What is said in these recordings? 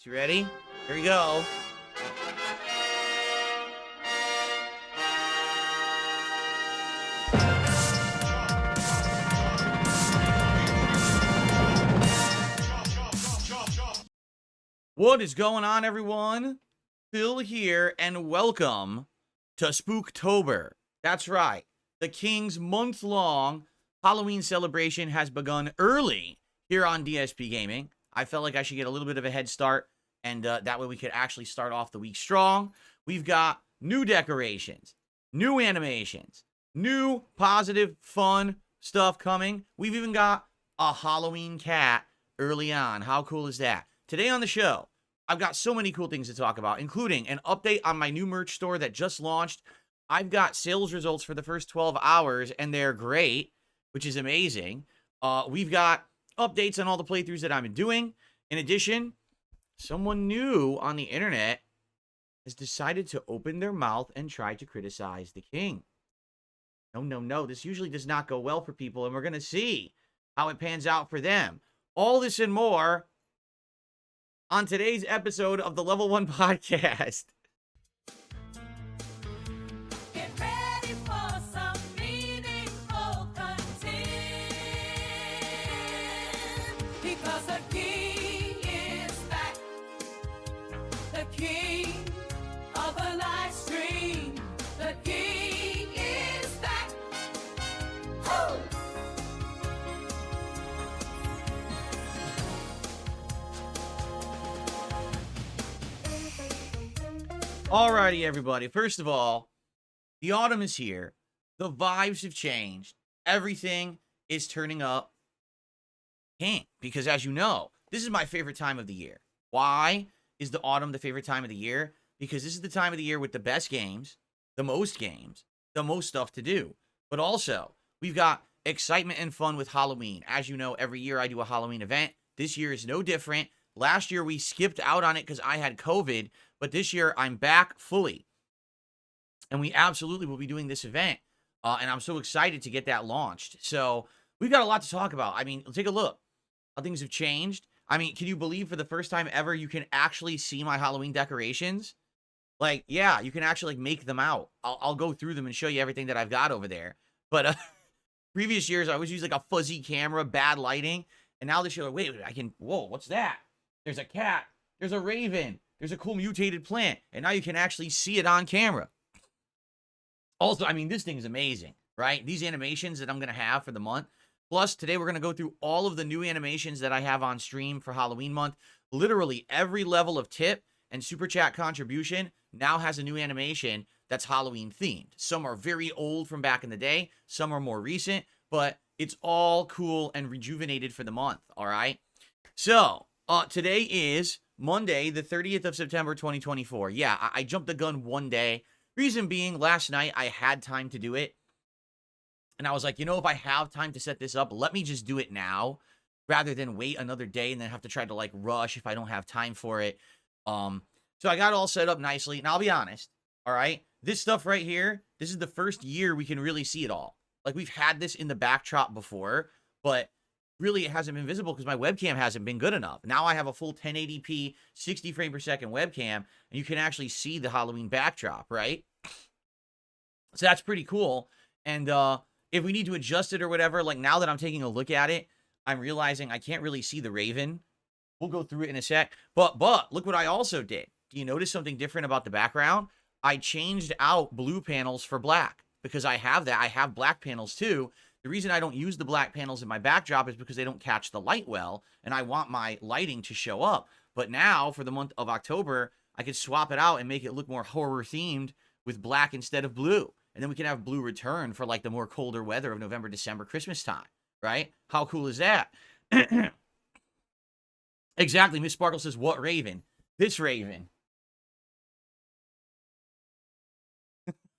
You ready? Here we go. What is going on, everyone? Phil here, and welcome to Spooktober. That's right. The King's month-long Halloween celebration has begun early here on DSPGaming. I felt like I should get a little bit of a head start, and that way we could actually start off the week strong. We've got new decorations, new animations, new positive, fun stuff coming. We've even got a Halloween cat early on. How cool is that? Today on the show, I've got so many cool things to talk about, including an update on my new merch store that just launched. I've got sales results for the first 12 hours, and they're great, which is amazing. We've got updates on all the playthroughs that I've been doing. In addition, someone new on the internet has decided to open their mouth and try to criticize the king. No. This usually does not go well for people, and we're going to see how it pans out for them. All this and more on today's episode of the Level 1 Podcast. Get ready for some meaningful content, because the king is back, the king of the live stream, the king is back. Woo! Alrighty, everybody. First of all, the autumn is here. The vibes have changed. Everything is turning up pink. Because as you know, this is my favorite time of the year. Why is the autumn the favorite time of the year? Because this is the time of the year with the best games, the most stuff to do. But also, we've got excitement and fun with Halloween. As you know, every year I do a Halloween event. This year is no different. Last year we skipped out on it because I had COVID. But this year, I'm back fully. And we absolutely will be doing this event. And I'm so excited to get that launched. So we've got a lot to talk about. I mean, take a look. How things have changed. I mean, can you believe for the first time ever you can actually see my Halloween decorations? Like, yeah, you can actually like make them out. I'll go through them and show you everything that I've got over there. But previous years, I always use like a fuzzy camera, bad lighting. And now this year, like, wait, I can, whoa, what's that? There's a cat. There's a raven. There's a cool mutated plant, and now you can actually see it on camera. Also, I mean, this thing is amazing, right? These animations that I'm going to have for the month. Plus, today we're going to go through all of the new animations that I have on stream for Halloween month. Literally every level of tip and super chat contribution now has a new animation that's Halloween themed. Some are very old from back in the day. Some are more recent, but it's all cool and rejuvenated for the month, all right? So, today is Monday, the 30th of September, 2024. Yeah, I jumped the gun one day. Reason being, last night I had time to do it. And I was like, if I have time to set this up, let me just do it now rather than wait another day and then have to try to like rush if I don't have time for it. So I got it all set up nicely. And I'll be honest, all right? This stuff right here, this is the first year we can really see it all. Like we've had this in the backdrop before, but really it hasn't been visible because my webcam hasn't been good enough. Now I have a full 1080p, 60 frame per second webcam, and you can actually see the Halloween backdrop, right? So that's pretty cool. And if we need to adjust it or whatever, like now that I'm taking a look at it, I'm realizing I can't really see the raven. We'll go through it in a sec. But look what I also did. Do you notice something different about the background? I changed out blue panels for black because I have that. I have black panels too. The reason I don't use the black panels in my backdrop is because they don't catch the light well, and I want my lighting to show up. But now, for the month of October, I could swap it out and make it look more horror-themed with black instead of blue. And then we can have blue return for, like, the more colder weather of November, December, Christmas time, right? How cool is that? Exactly. Miss Sparkle says, what raven? This raven.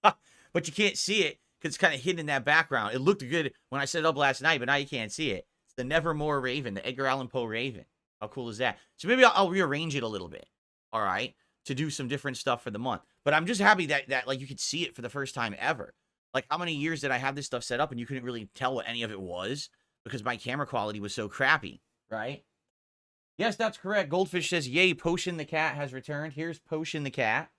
But you can't see it because it's kind of hidden in that background. It looked good when I set it up last night, but now you can't see it. It's the Nevermore Raven, the Edgar Allan Poe Raven. How cool is that? So maybe I'll rearrange it a little bit, all right, to do some different stuff for the month. But I'm just happy that like you could see it for the first time ever. Like how many years did I have this stuff set up and you couldn't really tell what any of it was because my camera quality was so crappy, right? Yes, that's correct. Goldfish says, yay, Potion the Cat has returned. Here's Potion the Cat,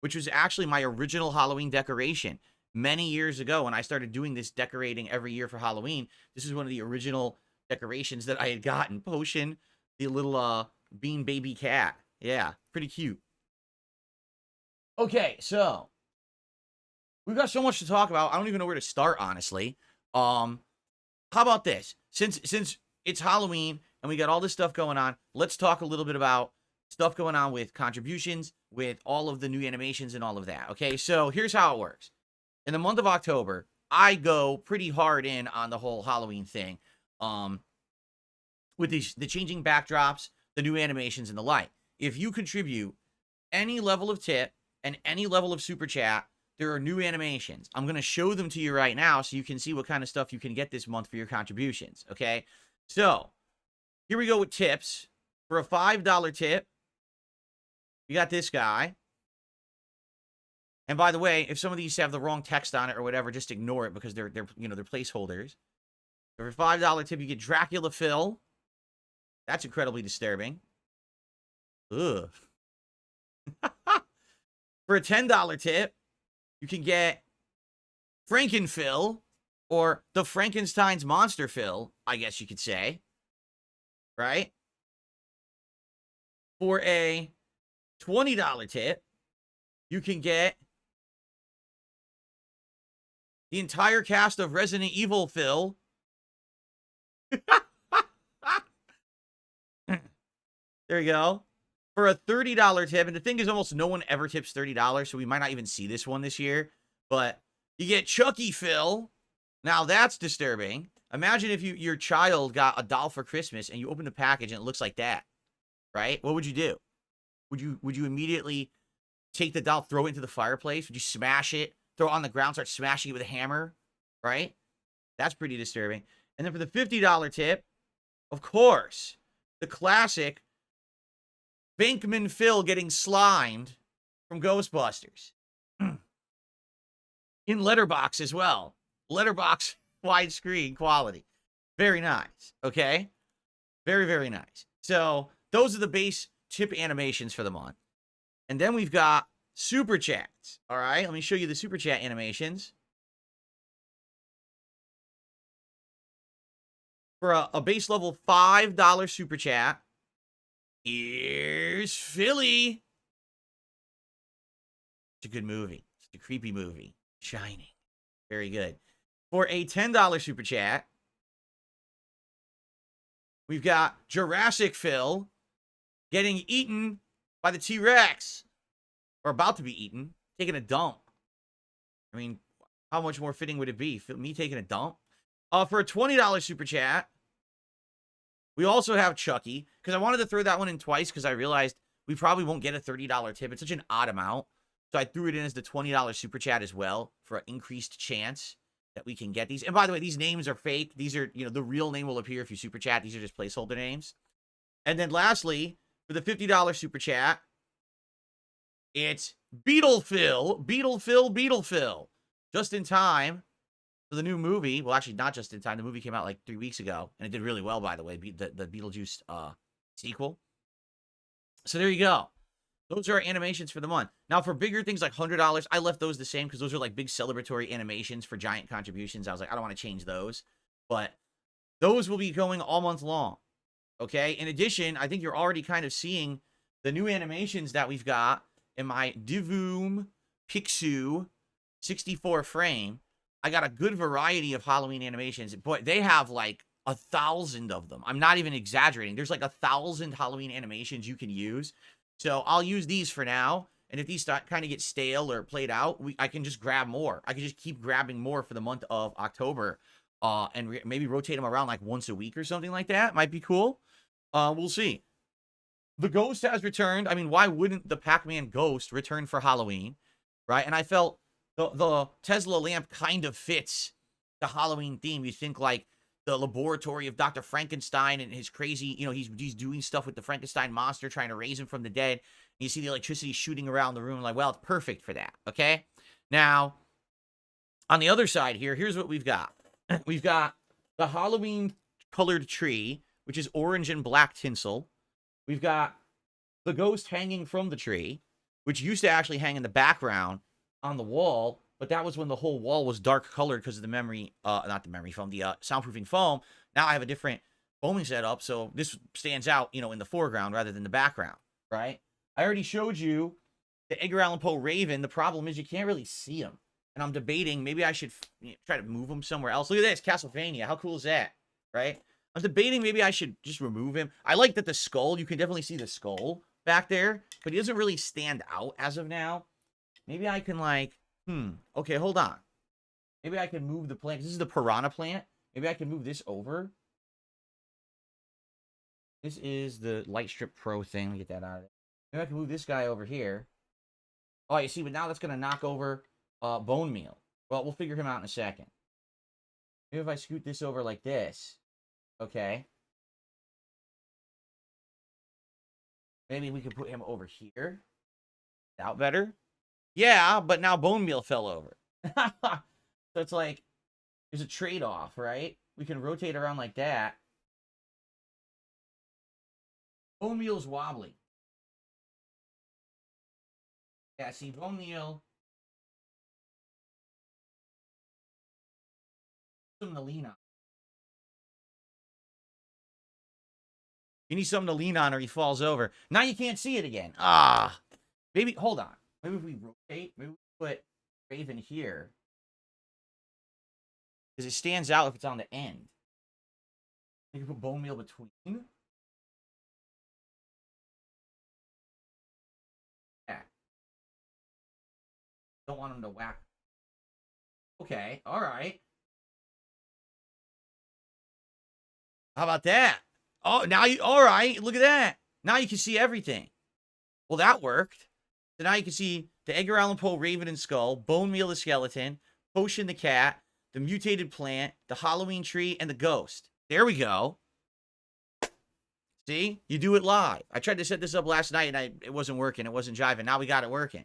which was actually my original Halloween decoration. Many years ago, when I started doing this decorating every year for Halloween, this is one of the original decorations that I had gotten. Potion, the little bean baby cat. Yeah, pretty cute. Okay, so we've got so much to talk about. I don't even know where to start, honestly. How about this? Since it's Halloween and we got all this stuff going on, let's talk a little bit about stuff going on with contributions, with all of the new animations and all of that. Okay, so here's how it works. In the month of October, I go pretty hard in on the whole Halloween thing. With the changing backdrops, the new animations, and the like. If you contribute any level of tip and any level of super chat, there are new animations. I'm going to show them to you right now so you can see what kind of stuff you can get this month for your contributions, okay? So, here we go with tips. For a $5 tip, you got this guy. And by the way, if some of these have the wrong text on it or whatever, just ignore it because they're placeholders. So for a $5 tip, you get Dracula Phil. That's incredibly disturbing. Ugh. For a $10 tip, you can get Frankenphil, or the Frankenstein's Monster Phil, I guess you could say. Right? For a $20 tip, you can get the entire cast of Resident Evil Phil. There you go. For a $30 tip, and the thing is almost no one ever tips $30, so we might not even see this one this year, but you get Chucky Phil. Now that's disturbing. Imagine if your child got a doll for Christmas and you open the package and it looks like that, right? What would you do? Would you immediately take the doll, throw it into the fireplace? Would you smash it, throw it on the ground, start smashing it with a hammer, right? That's pretty disturbing. And then for the $50 tip, of course, the classic Bankman Phil getting slimed from Ghostbusters. In letterbox as well. Letterbox widescreen quality. Very nice. Okay? Very, very nice. So, those are the base tip animations for the month. And then we've got super chats. All right? Let me show you the super chat animations. For a base level $5 super chat, here's Philly. It's a good movie. It's a creepy movie. Shining. Very good. For a $10 super chat, we've got Jurassic Phil getting eaten by the T-Rex. Or about to be eaten. Taking a dump. I mean, how much more fitting would it be? Me taking a dump? For a $20 super chat, we also have Chucky. Because I wanted to throw that one in twice because I realized we probably won't get a $30 tip. It's such an odd amount. So I threw it in as the $20 super chat as well for an increased chance that we can get these. And by the way, these names are fake. These are, the real name will appear if you super chat. These are just placeholder names. And then lastly, for the $50 super chat, it's Beetle Phil. Just in time for the new movie. Well, actually, not just in time. The movie came out like 3 weeks ago, and it did really well, by the way. The Beetlejuice sequel. So there you go. Those are our animations for the month. Now, for bigger things like $100, I left those the same because those are like big celebratory animations for giant contributions. I was like, I don't want to change those. But those will be going all month long. Okay? In addition, I think you're already kind of seeing the new animations that we've got in my Divoom Pixu 64 frame. I got a good variety of Halloween animations. Boy, they have like 1,000 of them. I'm not even exaggerating. There's like 1,000 Halloween animations you can use. So I'll use these for now. And if these start kind of get stale or played out, I can just grab more. I can just keep grabbing more for the month of October. And maybe rotate them around like once a week or something like that. Might be cool. We'll see. The Ghost has returned. I mean, why wouldn't the Pac-Man Ghost return for Halloween? Right? And I felt the Tesla lamp kind of fits the Halloween theme. You think like the laboratory of Dr. Frankenstein and his crazy, he's doing stuff with the Frankenstein monster, trying to raise him from the dead. And you see the electricity shooting around the room. Like, well, it's perfect for that. Okay? Now, on the other side here, here's what we've got. We've got the Halloween colored tree which is orange and black tinsel. We've got the ghost hanging from the tree, which used to actually hang in the background on the wall, but that was when the whole wall was dark colored because of the memory, not the memory foam, the soundproofing foam. Now I have a different foaming setup, so this stands out, in the foreground rather than the background, right? I already showed you the Edgar Allan Poe Raven. The problem is you can't really see him, and I'm debating maybe I should try to move him somewhere else. Look at this, Castlevania. How cool is that, right? I'm debating maybe I should just remove him. I like that the skull, you can definitely see the skull back there, but he doesn't really stand out as of now. Maybe I can okay, hold on. Maybe I can move the plant. This is the piranha plant. Maybe I can move this over. This is the Light Strip Pro thing. Let me get that out of there. Maybe I can move this guy over here. Oh, you see, but now that's going to knock over Bone Meal. Well, we'll figure him out in a second. Maybe if I scoot this over like this. Okay. Maybe we could put him over here. Out better? Yeah, but now Bone Meal fell over. So it's like, there's a trade-off, right? We can rotate around like that. Bone Meal's wobbly. Yeah, see, Bone Meal. Something to lean on. You need something to lean on or he falls over. Now you can't see it again. Maybe, hold on. Maybe if we rotate, maybe we put Raven here. Because it stands out if it's on the end. You can put Bone Meal between. Yeah. Don't want him to whack. Okay, alright. How about that? Oh, now you, alright, look at that. Now you can see everything. Well, that worked. So now you can see the Edgar Allan Poe Raven and Skull, Bone Meal the Skeleton, Potion the Cat, the Mutated Plant, the Halloween Tree, and the Ghost. There we go. See? You do it live. I tried to set this up last night, and it wasn't working. It wasn't jiving. Now we got it working.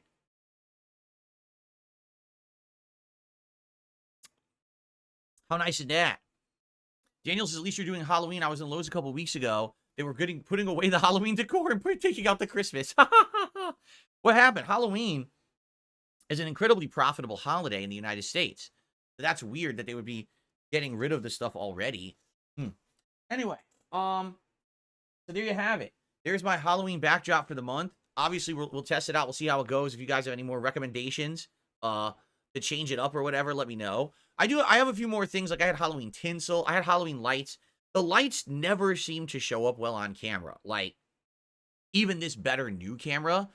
How nice is that? Daniel says, at least you're doing Halloween. I was in Lowe's a couple weeks ago. They were putting away the Halloween decor and taking out the Christmas. What happened? Halloween is an incredibly profitable holiday in the United States. That's weird that they would be getting rid of the stuff already. Anyway, so there you have it. There's my Halloween backdrop for the month. Obviously, we'll test it out. We'll see how it goes. If you guys have any more recommendations to change it up or whatever, let me know. I have a few more things. Like I had Halloween tinsel. I had Halloween lights. The lights never seem to show up well on camera. Like, even this better new camera,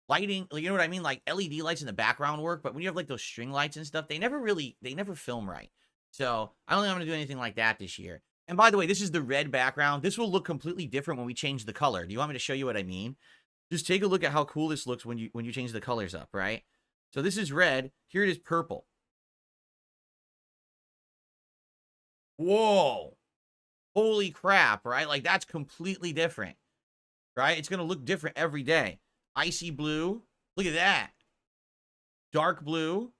lighting, you know what I mean? Like, LED lights in the background work, but when you have, like, those string lights and stuff, they never film right. So, I don't think I'm going to do anything like that this year. And by the way, this is the red background. This will look completely different when we change the color. Do you want me to show you what I mean? Just take a look at how cool this looks when you change the colors up, right? So, this is red. Here it is purple. Whoa. Holy crap, right? Like, that's completely different, right? It's going to look different every day. Icy blue. Look at that. Dark blue,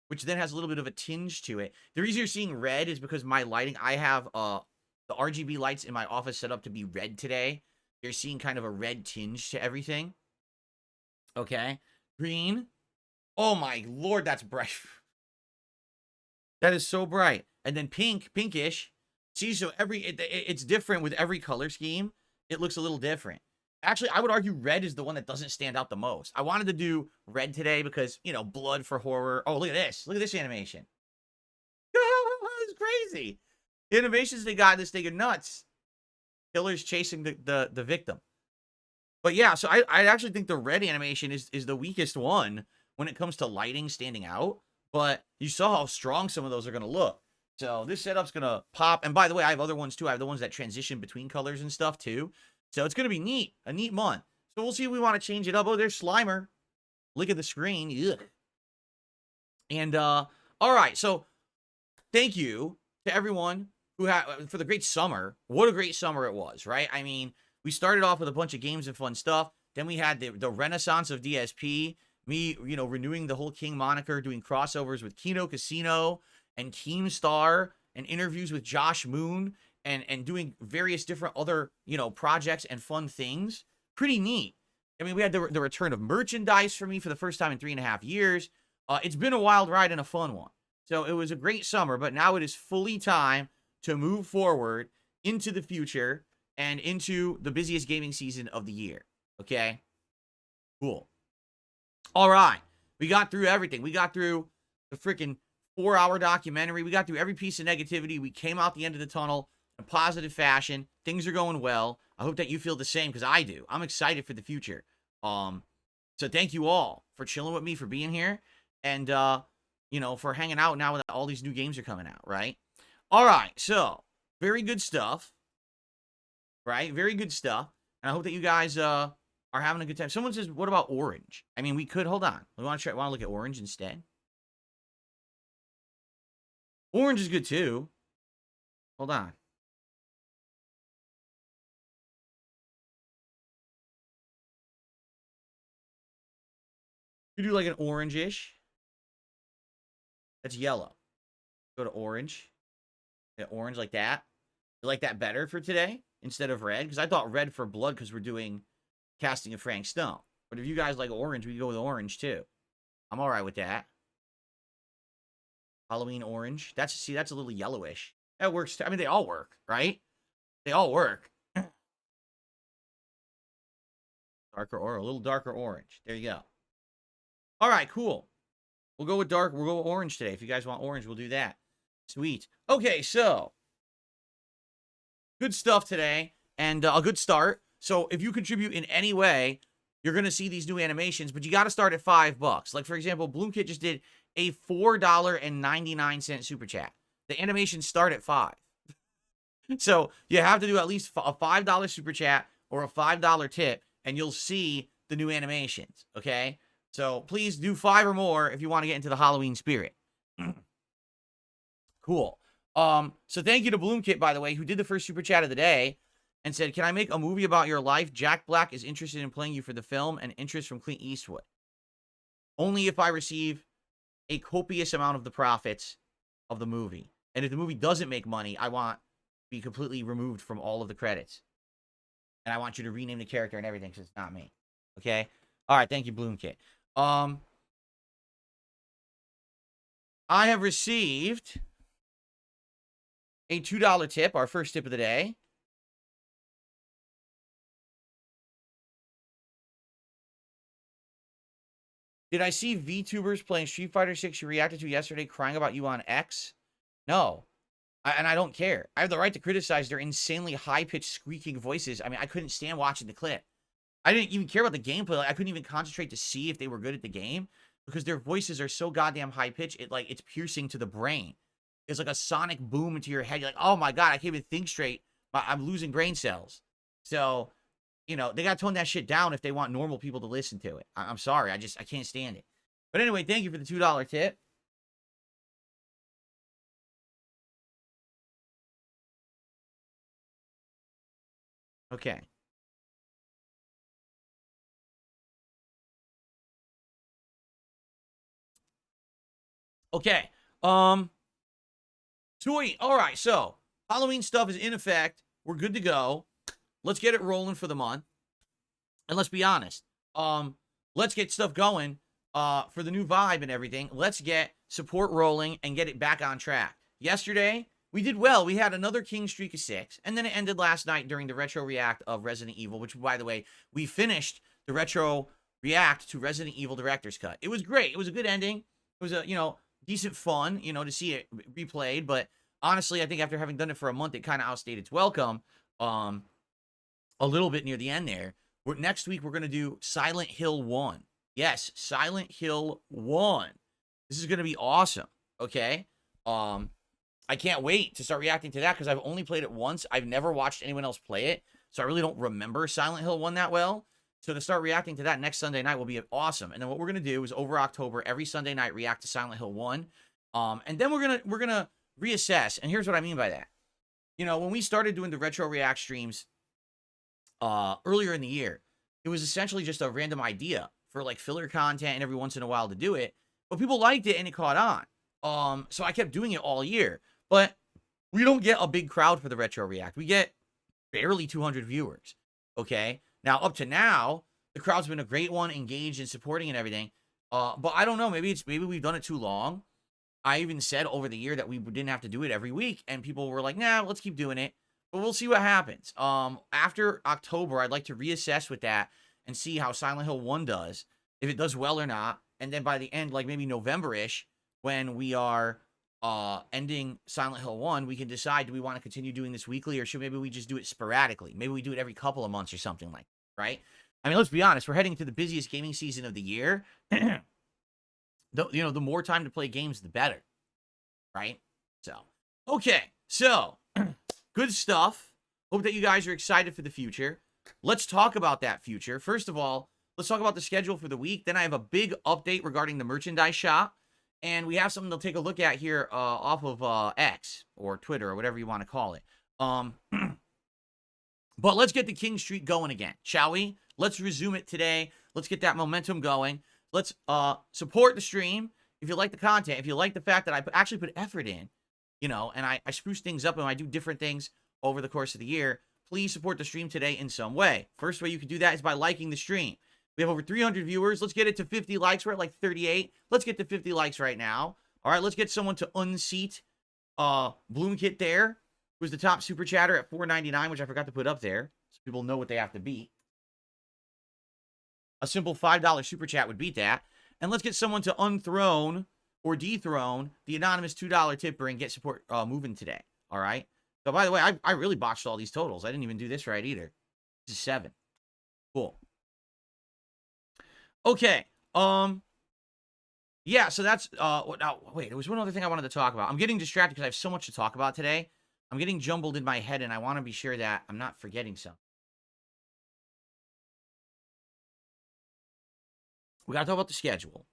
which then has a little bit of a tinge to it. The reason you're seeing red is because my lighting, I have the RGB lights in my office set up to be red today. You're seeing kind of a red tinge to everything. Okay. Green. Oh, my Lord, that's bright. That is so bright. And then pink, pinkish. See, so it's different with every color scheme. It looks a little different. Actually, I would argue red is the one that doesn't stand out the most. I wanted to do red today because, blood for horror. Oh, look at this. Look at this animation. It's crazy. The animations they got in this thing are nuts. Killers chasing the victim. But yeah, so I actually think the red animation is the weakest one when it comes to lighting standing out. But you saw how strong some of those are going to look. So this setup's going to pop. And by the way, I have other ones too. I have the ones that transition between colors and stuff too. So it's going to be neat. A neat month. So we'll see if we want to change it up. Oh, there's Slimer. Look at the screen. Ugh. And, all right. So thank you to everyone who had, for the great summer. What a great summer it was, right? I mean, we started off with a bunch of games and fun stuff. Then we had the renaissance of DSP. Me, renewing the whole King moniker, doing crossovers with Kino Casino and Keemstar, and interviews with Josh Moon and doing various different other, you know, projects and fun things. Pretty neat. I mean, we had the return of merchandise for me for the first time in 3.5 years. It's been a wild ride and a fun one. So it was a great summer, but now it is fully time to move forward into the future and into the busiest gaming season of the year. Okay? Cool. All right. We got through everything. We got through the freaking 4-hour documentary. We got through every piece of negativity. We came out the end of the tunnel in a positive fashion. Things are going well. I hope that you feel the same, because I do. I'm excited for the future. So thank you all for chilling with me, for being here, and you know, for hanging out now that all these new games are coming out, right? All right, so very good stuff, right? Very good stuff, and I hope that you guys are having a good time. Someone says, "What about orange?" I mean, we could hold on. We want to try. Want to look at orange instead? Orange is good too. Hold on. You do like an orange-ish. That's yellow. Go to orange. Yeah, orange like that. You like that better for today instead of red? Because I thought red for blood, because we're doing casting of Frank Stone. But if you guys like orange, we can go with orange too. I'm all right with that. Halloween orange. That's a little yellowish. That works. I mean, they all work, right? They all work. Darker or a little darker orange. There you go. All right, cool. We'll go with dark. We'll go with orange today. If you guys want orange, we'll do that. Sweet. Okay, so good stuff today, and a good start. So if you contribute in any way, you're going to see these new animations, but you got to start at $5. Like, for example, Bloomkit just did a $4.99 super chat. The animations start at $5. So you have to do at least a $5 super chat or a $5 tip, and you'll see the new animations, okay? So please do 5 or more if you want to get into the Halloween spirit. Cool. So thank you to Bloomkit, by the way, who did the first super chat of the day and said, "Can I make a movie about your life? Jack Black is interested in playing you for the film, and interest from Clint Eastwood. Only if I receive a copious amount of the profits of the movie. And if the movie doesn't make money, I want to be completely removed from all of the credits. And I want you to rename the character and everything, because it's not me." Okay? All right, thank you, Bloomkit. I have received a $2 tip, our first tip of the day. Did I see VTubers playing Street Fighter 6 you reacted to yesterday crying about you on X? No. And I don't care. I have the right to criticize their insanely high-pitched squeaking voices. I mean, I couldn't stand watching the clip. I didn't even care about the gameplay. Like, I couldn't even concentrate to see if they were good at the game, because their voices are so goddamn high-pitched, it's piercing to the brain. It's like a sonic boom into your head. You're like, oh my God, I can't even think straight. I'm losing brain cells. So, you know, they got to tone that shit down if they want normal people to listen to it. I'm sorry. I can't stand it. But anyway, thank you for the $2 tip. Okay. Okay. Sweet. All right. So Halloween stuff is in effect. We're good to go. Let's get it rolling for the month. And let's be honest. Let's get stuff going for the new vibe and everything. Let's get support rolling and get it back on track. Yesterday, we did well. We had another king streak of 6. And then it ended last night during the retro react of Resident Evil, which, by the way, we finished the retro react to Resident Evil Director's Cut. It was great. It was a good ending. It was a, you know, decent fun, you know, to see it replayed. But honestly, I think after having done it for a month, it kind of outstayed its welcome a little bit near the end there. Next week, we're going to do Silent Hill 1. Yes, Silent Hill 1. This is going to be awesome, okay? I can't wait to start reacting to that, because I've only played it once. I've never watched anyone else play it, so I really don't remember Silent Hill 1 that well. So to start reacting to that next Sunday night will be awesome. And then what we're going to do is over October, every Sunday night, react to Silent Hill 1. And then we're going to reassess. And here's what I mean by that. You know, when we started doing the retro react streams earlier in the year, it was essentially just a random idea for like filler content and every once in a while to do it. But people liked it and it caught on. So I kept doing it all year. But we don't get a big crowd for the Retro React. We get barely 200 viewers. Okay. Now, up to now, the crowd's been a great one, engaged and supporting and everything. But I don't know. Maybe we've done it too long. I even said over the year that we didn't have to do it every week, and people were like, "Nah, let's keep doing it." But we'll see what happens. After October, I'd like to reassess with that and see how Silent Hill 1 does, if it does well or not. And then by the end, like maybe November-ish, when we are ending Silent Hill 1, we can decide, do we want to continue doing this weekly, or should maybe we just do it sporadically? Maybe we do it every couple of months or something like that, right? I mean, let's be honest. We're heading into the busiest gaming season of the year. The more time to play games, the better, right? So, okay. So, good stuff. Hope that you guys are excited for the future. Let's talk about that future. First of all, let's talk about the schedule for the week. Then I have a big update regarding the merchandise shop. And we have something to take a look at here off of X or Twitter or whatever you want to call it. But let's get the King Street going again, shall we? Let's resume it today. Let's get that momentum going. Let's support the stream. If you like the content, if you like the fact that I actually put effort in, and I spruce things up and I do different things over the course of the year, please support the stream today in some way. First way you can do that is by liking the stream. We have over 300 viewers. Let's get it to 50 likes. We're at like 38. Let's get to 50 likes right now. All right, let's get someone to unseat Bloomkit there, who's the top super chatter at $4.99, which I forgot to put up there, so people know what they have to beat. A simple $5 super chat would beat that. And let's get someone to unthrone or dethrone the anonymous $2 tipper and get support moving today. All right. So, by the way, I really botched all these totals. I didn't even do this right either. This is 7. Cool. Okay. Yeah, so that's now wait, there was one other thing I wanted to talk about. I'm getting distracted because I have so much to talk about today. I'm getting jumbled in my head, and I want to be sure that I'm not forgetting something. We gotta talk about the schedule.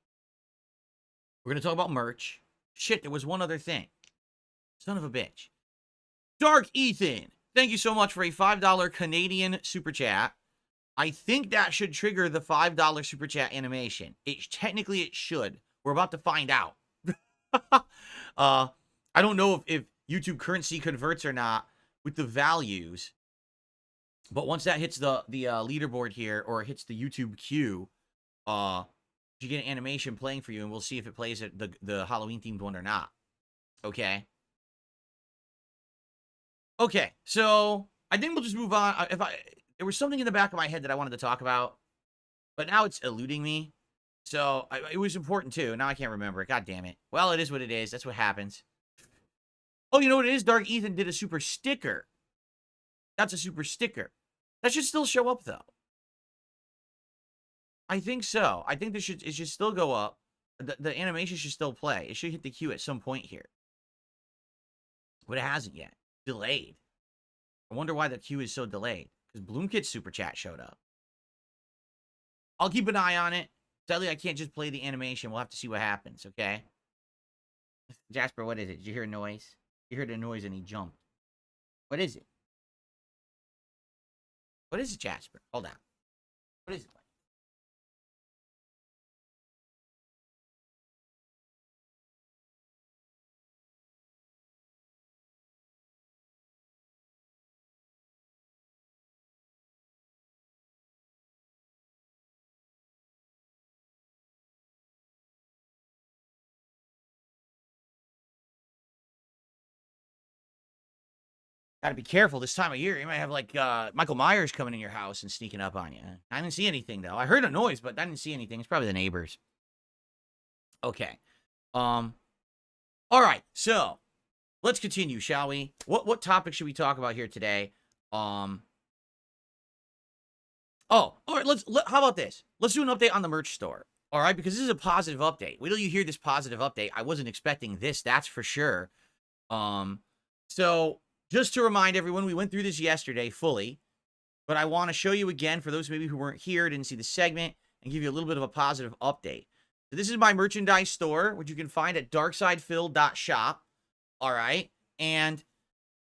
We're gonna talk about merch. Shit, there was one other thing. Son of a bitch. Dark Ethan, thank you so much for a $5 Canadian super chat. I think that should trigger the $5 super chat animation. Technically it should. We're about to find out. I don't know if YouTube currency converts or not with the values, but once that hits the leaderboard here, or hits the YouTube queue, you get an animation playing for you, and we'll see if it plays the Halloween themed one or not. Okay. Okay, so I think we'll just move on. There was something in the back of my head that I wanted to talk about, but now it's eluding me. So it was important too. Now I can't remember it. God damn it. Well, it is what it is. That's what happens. Oh, you know what it is? Dark Ethan did a super sticker. That's a super sticker. That should still show up though. I think so. I think it should still go up. The animation should still play. It should hit the queue at some point here. But it hasn't yet. Delayed. I wonder why the queue is so delayed. Because Bloomkit's super chat showed up. I'll keep an eye on it. Sadly, I can't just play the animation. We'll have to see what happens, okay? Jasper, what is it? Did you hear a noise? You heard a noise and he jumped. What is it? What is it, Jasper? Hold on. What is it? Gotta be careful this time of year. You might have like Michael Myers coming in your house and sneaking up on you. I didn't see anything though. I heard a noise, but I didn't see anything. It's probably the neighbors. Okay. All right. So let's continue, shall we? What topic should we talk about here today? Oh, all right. How about this? Let's do an update on the merch store. All right, because this is a positive update. Wait till you hear this positive update. I wasn't expecting this, that's for sure. So just to remind everyone, we went through this yesterday fully, but I want to show you again for those maybe who weren't here, didn't see the segment, and give you a little bit of a positive update. So this is my merchandise store, which you can find at darksidephil.shop. All right, and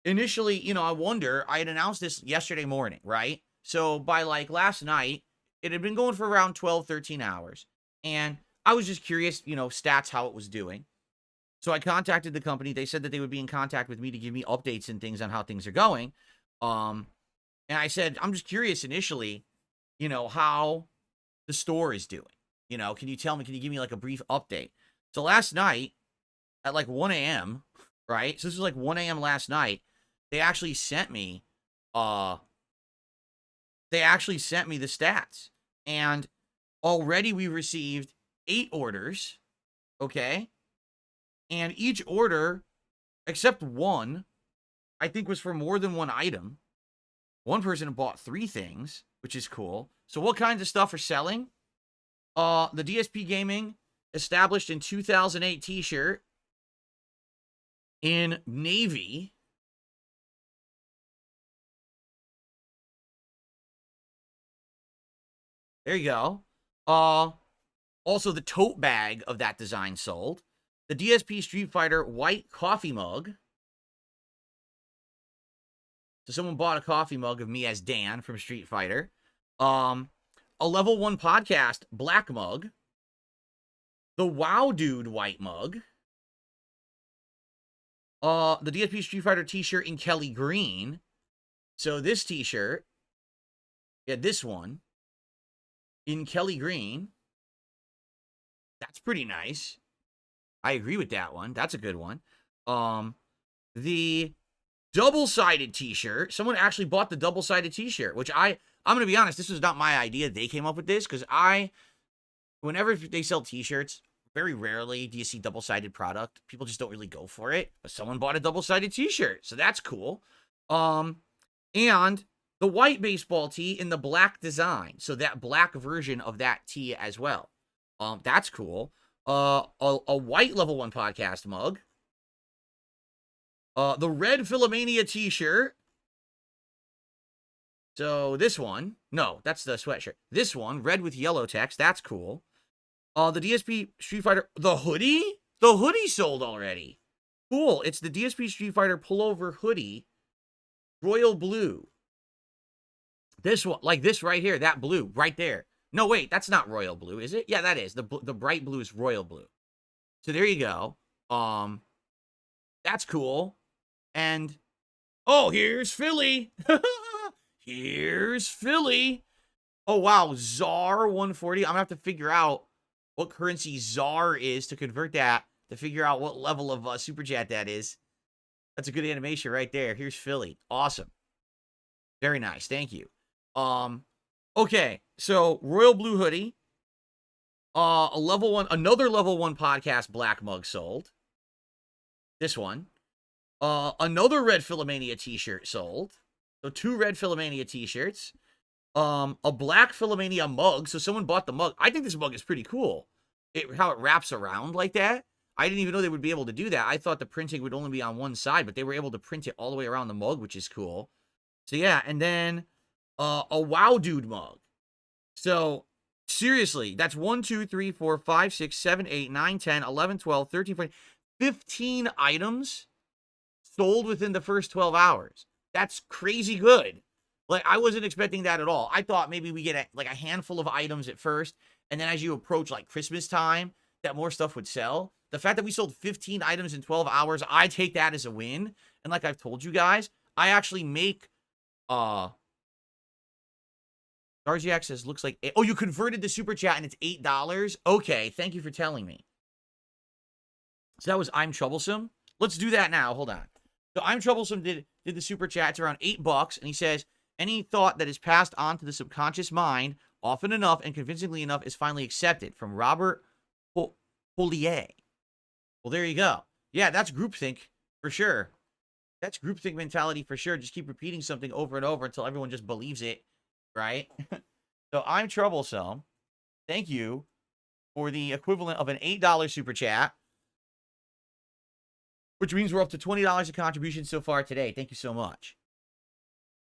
initially, I had announced this yesterday morning, right? So by like last night, it had been going for around 12, 13 hours. And I was just curious, stats, how it was doing. So I contacted the company. They said that they would be in contact with me to give me updates and things on how things are going. And I said, I'm just curious initially, how the store is doing. Can you tell me, can you give me like a brief update? So last night at like 1 a.m., right? So this was like 1 a.m. last night. They actually sent me the stats. And already we received 8 orders, okay? And each order, except one, I think was for more than one item. One person bought 3 things, which is cool. So what kinds of stuff are selling? The DSPGaming established in 2008 t-shirt in navy. There you go. Also the tote bag of that design sold. The DSP Street Fighter white coffee mug. So someone bought a coffee mug of me as Dan from Street Fighter. A level 1 podcast black mug. The Wow Dude white mug. The DSP Street Fighter t-shirt in Kelly green. So this t-shirt, this one in Kelly green. That's pretty nice. I agree with that one. That's a good one. The double-sided t-shirt. Someone actually bought the double-sided t-shirt, which I'm going to be honest, this was not my idea. They came up with this because whenever they sell t-shirts, very rarely do you see double-sided product. People just don't really go for it. But someone bought a double-sided t-shirt, so that's cool. And the white baseball tee in the black design. So that black version of that tee as well. That's cool. A white level 1 podcast mug. The red Philomania t-shirt. So this one, no, that's the sweatshirt. This one, red with yellow text, that's cool. The DSP Street Fighter, the hoodie? The hoodie sold already. Cool, it's the DSP Street Fighter pullover hoodie, royal blue. This one, like this right here, that blue, right there. No, wait, that's not royal blue, is it? Yeah, that is. The bright blue is royal blue. So there you go. That's cool. And, oh, here's Philly. Here's Philly. Oh, wow, ZAR 140. I'm going to have to figure out what currency ZAR is to convert that, to figure out what level of Super Chat that is. That's a good animation right there. Here's Philly. Awesome. Very nice. Thank you. Okay, so royal blue hoodie. Another level 1 podcast black mug sold. This one. Another red Philomania t-shirt sold. So 2 red Philomania t-shirts. A black Philomania mug. So someone bought the mug. I think this mug is pretty cool. How it wraps around like that. I didn't even know they would be able to do that. I thought the printing would only be on one side, but they were able to print it all the way around the mug, which is cool. So yeah, and then a Wow Dude mug. So seriously, that's 1, 2, 3, 4, 5, 6, 7, 8, 9, 10, 11, 12, 13, 14, 15 items sold within the first 12 hours. That's crazy good. Like, I wasn't expecting that at all. I thought maybe we get a handful of items at first, and then as you approach like Christmas time, that more stuff would sell. The fact that we sold 15 items in 12 hours, I take that as a win. And like I've told you guys, I actually make Darziak says, looks like, oh, you converted the super chat and it's $8. Okay, thank you for telling me. So that was I'm Troublesome. Let's do that now. Hold on. So I'm Troublesome did the super chat. It's around $8, and he says, any thought that is passed on to the subconscious mind often enough and convincingly enough is finally accepted. From Robert Polier. Well, there you go. Yeah, that's groupthink for sure. That's groupthink mentality for sure. Just keep repeating something over and over until everyone just believes it, right? So I'm Troublesome. Thank you for the equivalent of an $8 super chat, which means we're up to $20 of contribution so far today. Thank you so much.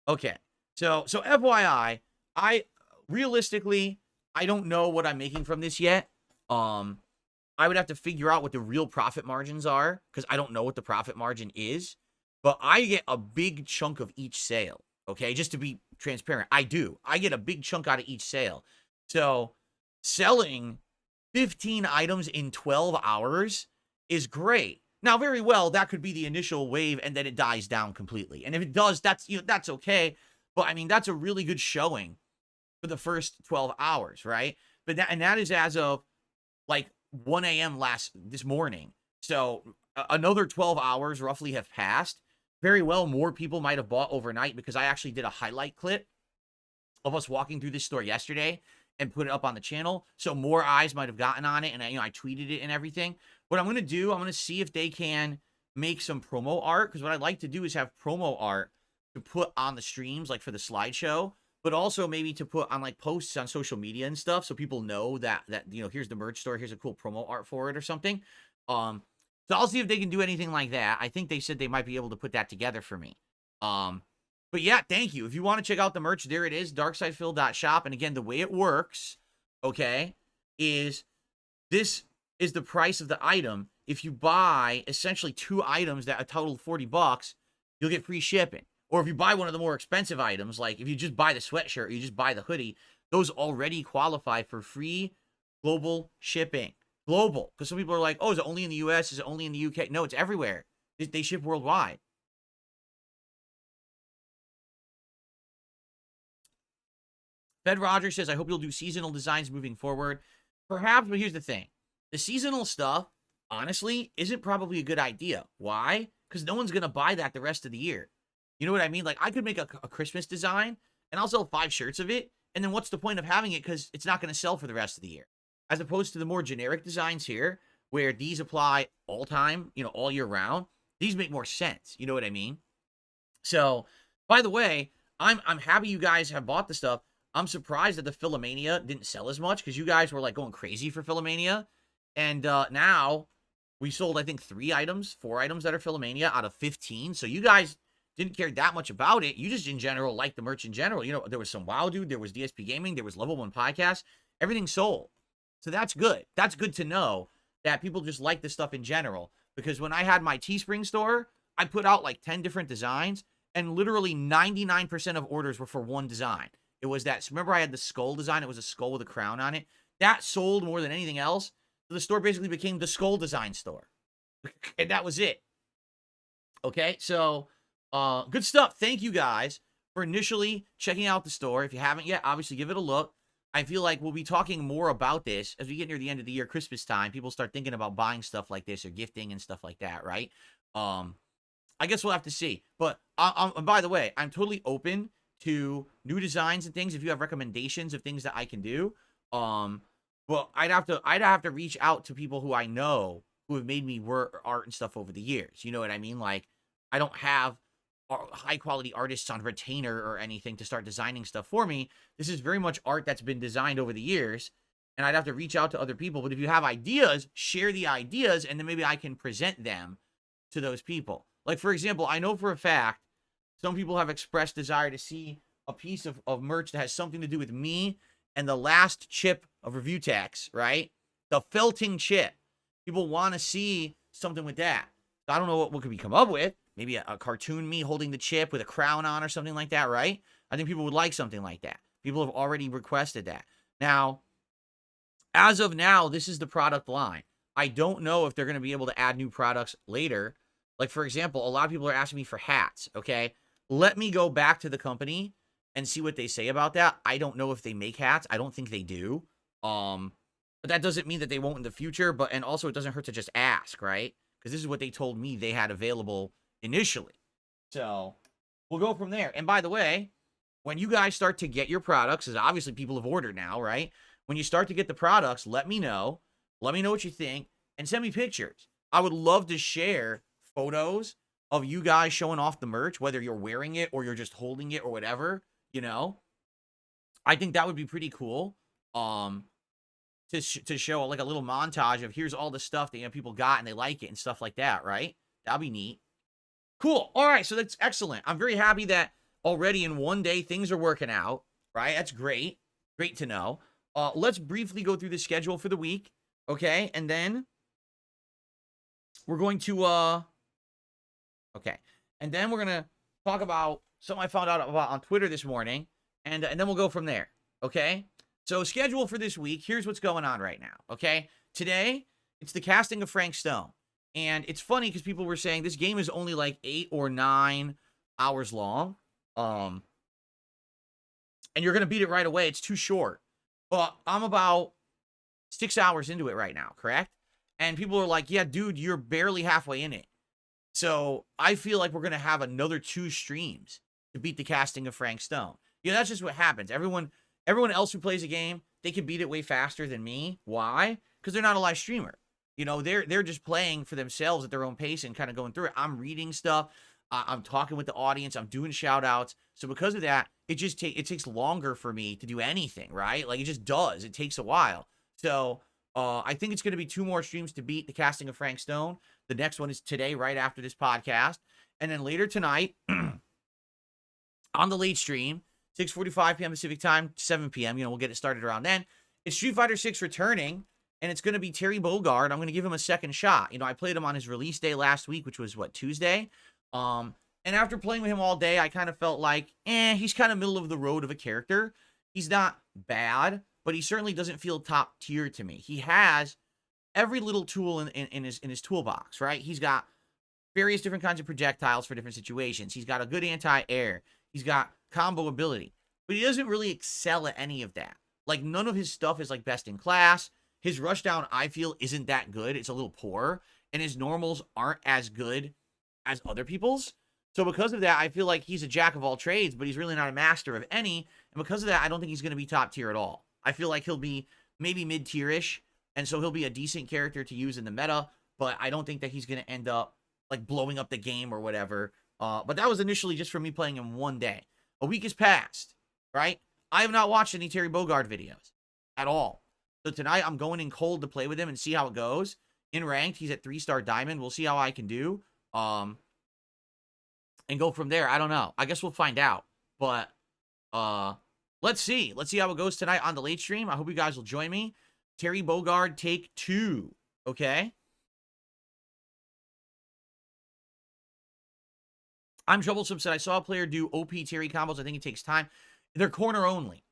Okay. So FYI, realistically, I don't know what I'm making from this yet. I would have to figure out what the real profit margins are, because I don't know what the profit margin is. But I get a big chunk of each sale, okay? Just to be transparent, I do. I get a big chunk out of each sale. So selling 15 items in 12 hours is great. Now, very well, that could be the initial wave and then it dies down completely. And if it does, that's, that's okay. But I mean, that's a really good showing for the first 12 hours, right? But that is as of like 1 a.m. this morning. So another 12 hours roughly have passed. Very well, more people might have bought overnight because I actually did a highlight clip of us walking through this store yesterday and put it up on the channel. So more eyes might have gotten on it. And I tweeted it and everything. What I'm going to do, I'm going to see if they can make some promo art. Because what I'd like to do is have promo art to put on the streams, like for the slideshow. But also maybe to put on like posts on social media and stuff. So people know that here's the merch store. Here's a cool promo art for it or something. So I'll see if they can do anything like that. I think they said they might be able to put that together for me. But yeah, thank you. If you want to check out the merch, there it is, darksidefil.shop. And again, the way it works, okay, is this is the price of the item. If you buy essentially 2 items that a total of $40, you'll get free shipping. Or if you buy one of the more expensive items, like if you just buy the sweatshirt, or you just buy the hoodie, those already qualify for free global shipping. Global. Because some people are like, oh, is it only in the US? Is it only in the UK? No, it's everywhere. They ship worldwide. Fed Rogers says, I hope you'll do seasonal designs moving forward. Perhaps, but here's the thing. The seasonal stuff, honestly, isn't probably a good idea. Why? Because no one's going to buy that the rest of the year. You know what I mean? Like, I could make a Christmas design, and I'll sell 5 shirts of it, and then what's the point of having it? Because it's not going to sell for the rest of the year. As opposed to the more generic designs here, where these apply all time, all year round, these make more sense. You know what I mean? So, by the way, I'm happy you guys have bought the stuff. I'm surprised that the Philomania didn't sell as much because you guys were like going crazy for Philomania. And now we sold, I think, 4 items that are Philomania out of 15. So you guys didn't care that much about it. You just in general liked the merch in general. There was some WoW Dude, there was DSPGaming, there was Level 1 Podcast. Everything sold. So that's good. That's good to know that people just like this stuff in general. Because when I had my Teespring store, I put out like 10 different designs, and literally 99% of orders were for one design. It was that, remember I had the skull design? It was a skull with a crown on it. That sold more than anything else. So the store basically became the skull design store. And that was it. Okay, so good stuff. Thank you guys for initially checking out the store. If you haven't yet, obviously give it a look. I feel like we'll be talking more about this as we get near the end of the year, Christmas time. People start thinking about buying stuff like this or gifting and stuff like that, right? I guess we'll have to see. But by the way, I'm totally open to new designs and things. If you have recommendations of things that I can do, well, I'd have to reach out to people who I know who have made me work art and stuff over the years. You know what I mean? Like, I don't have high quality artists on retainer or anything to start designing stuff for me. This is very much art that's been designed over the years, and I'd have to reach out to other people. But if you have ideas, share the ideas, and then maybe I can present them to those people. Like, for example, I know for a fact some people have expressed desire to see a piece of merch that has something to do with me and the last chip of review text, right? The felting chip. People want to see something with that. I don't know what could we come up with. Maybe a cartoon me holding the chip with a crown on or something like that, right? I think people would like something like that. People have already requested that. Now, as of now, this is the product line. I don't know if they're going to be able to add new products later. Like, for example, a lot of people are asking me for hats, okay? Let me go back to the company and see what they say about that. I don't know if they make hats. I don't think they do. But that doesn't mean that they won't in the future. And also, it doesn't hurt to just ask, right? Because this is what they told me they had available initially. So we'll go from there. And by the way, when you guys start to get your products, because obviously people have ordered now, right? When you start to get the products, let me know. Let me know what you think and send me pictures. I would love to share photos of you guys showing off the merch, whether you're wearing it or you're just holding it or whatever, I think that would be pretty cool. To show like a little montage of here's all the stuff that people got and they like it and stuff like that, right? That'd be neat. Cool. All right, so that's excellent. I'm very happy that already in one day things are working out, right? That's great. Great to know. Let's briefly go through the schedule for the week, okay? And then we're going to and then we're going to talk about something I found out about on Twitter this morning, and then we'll go from there, okay? So schedule for this week, here's what's going on right now, okay? Today, it's the casting of Frank Stone. And it's funny because people were saying this game is only like 8 or 9 hours long. And you're going to beat it right away. It's too short. But I'm about 6 hours into it right now, correct? And people are like, yeah, dude, you're barely halfway in it. So I feel like we're going to have another 2 streams to beat the casting of Frank Stone. You know, that's just what happens. Everyone else who plays a game, they can beat it way faster than me. Why? Because they're not a live streamer. You know, they're just playing for themselves at their own pace and kind of going through it. I'm reading stuff. I'm talking with the audience. I'm doing shout outs. So because of that, it takes longer for me to do anything, right? Like it just does. It takes a while. So I think it's going to be 2 more streams to beat the casting of Frank Stone. The next one is today, right after this podcast. And then later tonight, on the late stream, 6:45 p.m. Pacific time, 7 p.m., you know, we'll get it started around then. It's Street Fighter 6 returning, and it's going to be Terry Bogard. I'm going to give him a second shot. You know, I played him on his release day last week, which was, Tuesday? And after playing with him all day, I kind of felt like, he's kind of middle of the road of a character. He's not bad, but he certainly doesn't feel top tier to me. He has every little tool in his toolbox, right? He's got various different kinds of projectiles for different situations. He's got a good anti-air. He's got combo ability, but he doesn't really excel at any of that. Like none of his stuff is like best in class. His rushdown, I feel, isn't that good. It's a little poor, and his normals aren't as good as other people's. So because of that, I feel like he's a jack of all trades, but he's really not a master of any. And because of that, I don't think he's going to be top tier at all. I feel like he'll be maybe mid-tier-ish, and so he'll be a decent character to use in the meta, but I don't think that he's going to end up like blowing up the game or whatever. But that was initially just for me playing him one day. A week has passed, right? I have not watched any Terry Bogard videos at all. So tonight I'm going in cold to play with him and see how it goes. In ranked, he's at 3-star diamond. We'll see how I can do. And go from there. I don't know. I guess we'll find out. But let's see. Let's see how it goes tonight on the late stream. I hope you guys will join me. Terry Bogard take 2. Okay? I'm Troublesome said, I saw a player do OP Terry combos. I think it takes time. They're corner only.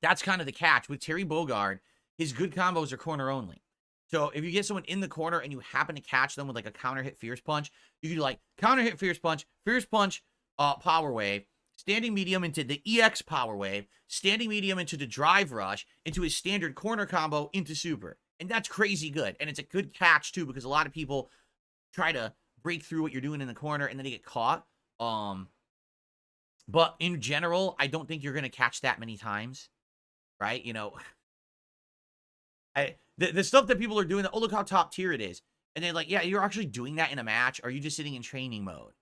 That's kind of the catch. With Terry Bogard, his good combos are corner only. So if you get someone in the corner and you happen to catch them with like a counter hit Fierce Punch, you can do like counter hit Fierce Punch, Power Wave, standing medium into the EX Power Wave, standing medium into the Drive Rush, into his standard corner combo into Super. And that's crazy good. And it's a good catch too, because a lot of people try to break through what you're doing in the corner and then they get caught. But in general, I don't think you're going to catch that many times, right? You know, the stuff that people are doing, oh, look how top tier it is. And they're like, yeah, you're actually doing that in a match. Or are you just sitting in training mode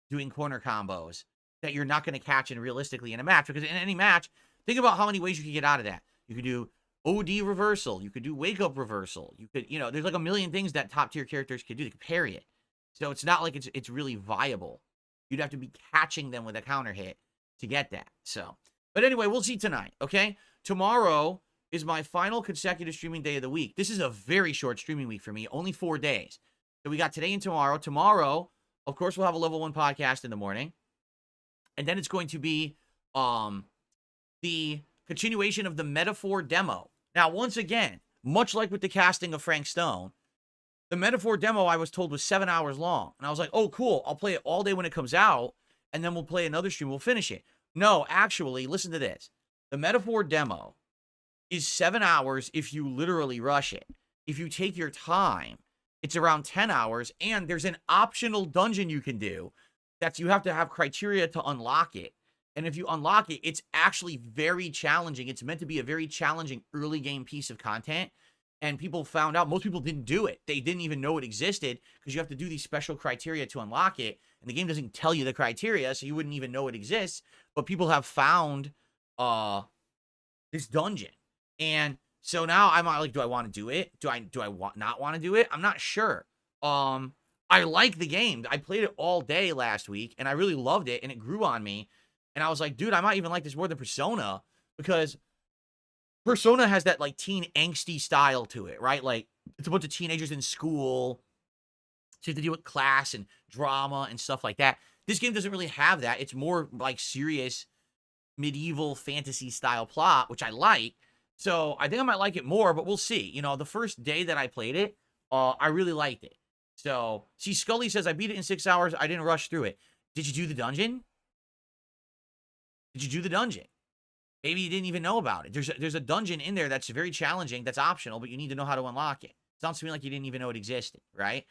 doing corner combos that you're not going to catch in realistically in a match? Because in any match, think about how many ways you could get out of that. You could do OD reversal. You could do wake up reversal. You could, you know, there's like a million things that top tier characters could do. They could parry it. So it's not like it's really viable. You'd have to be catching them with a counter hit to get that. So, but anyway, we'll see tonight, okay? Tomorrow is my final consecutive streaming day of the week. This is a very short streaming week for me, only 4 days. So we got today and tomorrow. Tomorrow, of course, we'll have a level 1 podcast in the morning. And then it's going to be the continuation of the Metaphor demo. Now, once again, much like with the casting of Frank Stone, the Metaphor demo, I was told, was 7 hours long. And I was like, oh, cool. I'll play it all day when it comes out, and then we'll play another stream. We'll finish it. No, actually, listen to this. The Metaphor demo is 7 hours if you literally rush it. If you take your time, it's around 10 hours, and there's an optional dungeon you can do that you have to have criteria to unlock it. And if you unlock it, it's actually very challenging. It's meant to be a very challenging early game piece of content. And people found out, most people didn't do it. They didn't even know it existed because you have to do these special criteria to unlock it. And the game doesn't tell you the criteria, so you wouldn't even know it exists. But people have found this dungeon. And so now I'm like, do I want to do it? Do I not want to do it? I'm not sure. I like the game. I played it all day last week, and I really loved it, and it grew on me. And I was like, dude, I might even like this more than Persona, because Persona has that, like, teen angsty style to it, right? Like, it's a bunch of teenagers in school, so you have to deal with class and drama and stuff like that. This game doesn't really have that. It's more, like, serious medieval fantasy style plot, which I like. So I think I might like it more, but we'll see. You know, the first day that I played it, I really liked it. So, see, Scully says, I beat it in 6 hours. I didn't rush through it. Did you do the dungeon? Did you do the dungeon? Maybe you didn't even know about it. There's a dungeon in there that's very challenging, that's optional, but you need to know how to unlock it. Sounds to me like you didn't even know it existed, right?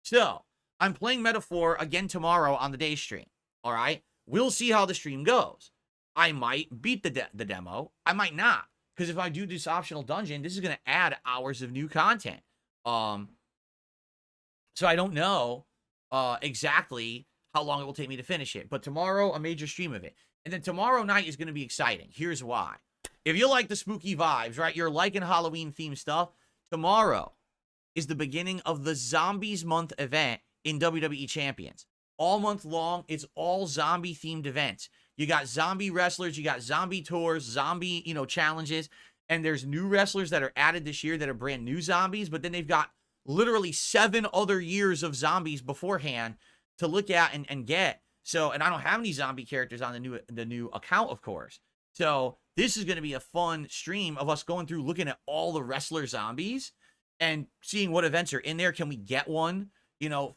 So, I'm playing Metaphor again tomorrow on the day stream, all right? We'll see how the stream goes. I might beat the demo. I might not, because if I do this optional dungeon, this is going to add hours of new content. So I don't know exactly how long it will take me to finish it. But tomorrow, a major stream of it. And then tomorrow night is going to be exciting. Here's why. If you like the spooky vibes, right, you're liking Halloween-themed stuff, tomorrow is the beginning of the Zombies Month event in WWE Champions. All month long, it's all zombie-themed events. You got zombie wrestlers, you got zombie tours, zombie, challenges, and there's new wrestlers that are added this year that are brand new zombies, but then they've got literally 7 other years of zombies beforehand to look at and get. So, and I don't have any zombie characters on the new account, of course. So this is going to be a fun stream of us going through, looking at all the wrestler zombies and seeing what events are in there. Can we get one,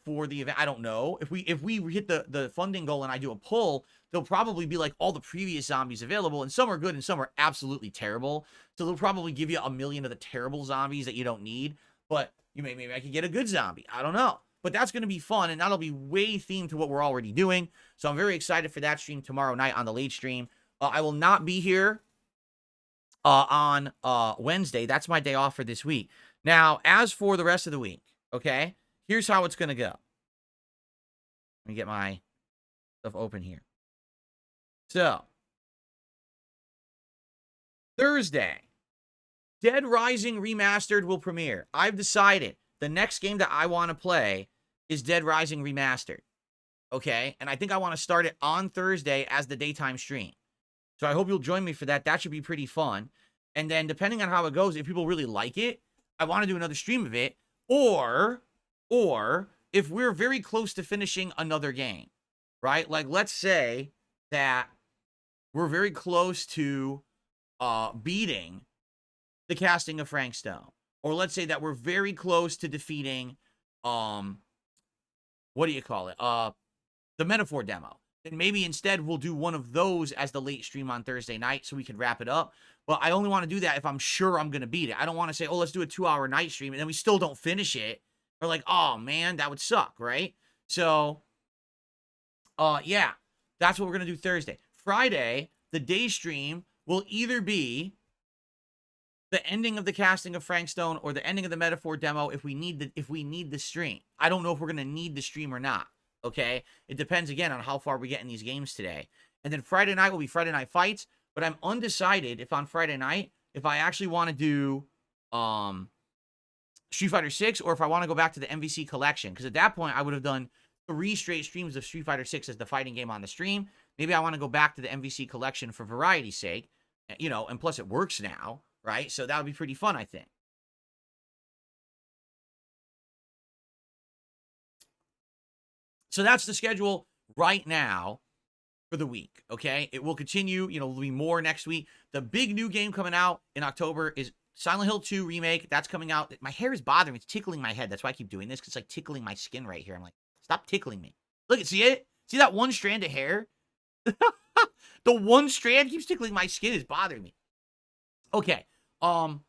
for the event? I don't know. If we hit the funding goal and I do a pull, there'll probably be like all the previous zombies available, and some are good and some are absolutely terrible. So they'll probably give you 1 million of the terrible zombies that you don't need. But maybe I could get a good zombie. I don't know. But that's going to be fun, and that'll be way themed to what we're already doing. So I'm very excited for that stream tomorrow night on the late stream. I will not be here on Wednesday. That's my day off for this week. Now, as for the rest of the week, okay, here's how it's going to go. Let me get my stuff open here. So, Thursday, Dead Rising Remastered will premiere. I've decided the next game that I want to play is Dead Rising Remastered. Okay? And I think I want to start it on Thursday as the daytime stream. So I hope you'll join me for that. That should be pretty fun. And then depending on how it goes, if people really like it, I want to do another stream of it. Or if we're very close to finishing another game, right? Like, let's say that we're very close to beating the casting of Frank Stone. Or let's say that we're very close to defeating, what do you call it? The Metaphor demo. Then maybe instead we'll do one of those as the late stream on Thursday night so we can wrap it up. But I only want to do that if I'm sure I'm going to beat it. I don't want to say, oh, let's do a 2-hour night stream, and then we still don't finish it. Or like, oh, man, that would suck, right? So, yeah, that's what we're going to do Thursday. Friday, the day stream will either be the ending of the casting of Frank Stone or the ending of the Metaphor demo if we need the stream. I don't know if we're going to need the stream or not, okay? It depends, again, on how far we get in these games today. And then Friday night will be Friday Night Fights, but I'm undecided if on Friday night, if I actually want to do Street Fighter 6 or if I want to go back to the MVC collection, because at that point, I would have done 3 straight streams of Street Fighter 6 as the fighting game on the stream. Maybe I want to go back to the MVC collection for variety's sake, and plus it works now, right? So that would be pretty fun, I think. So that's the schedule right now for the week, okay? It will continue, there'll be more next week. The big new game coming out in October is Silent Hill 2 Remake. That's coming out. My hair is bothering me. It's tickling my head. That's why I keep doing this, because it's like tickling my skin right here. I'm like, stop tickling me. Look, see it? See that one strand of hair? The one strand keeps tickling my skin. Is bothering me. Okay. So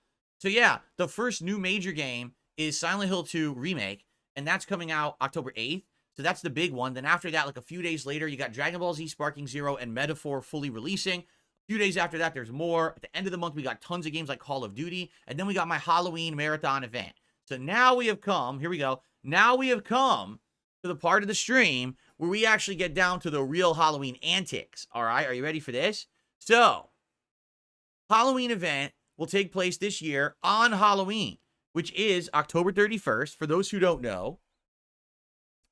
yeah, the first new major game is Silent Hill 2 Remake, and that's coming out October 8th. So that's the big one. Then after that, like a few days later, you got Dragon Ball Z Sparking Zero and Metaphor fully releasing. A few days after that, there's more. At the end of the month, we got tons of games like Call of Duty. And then we got my Halloween marathon event. So now we have come, here we go. Now we have come to the part of the stream where we actually get down to the real Halloween antics. All right, are you ready for this? So, Halloween event will take place this year on Halloween, which is October 31st. For those who don't know,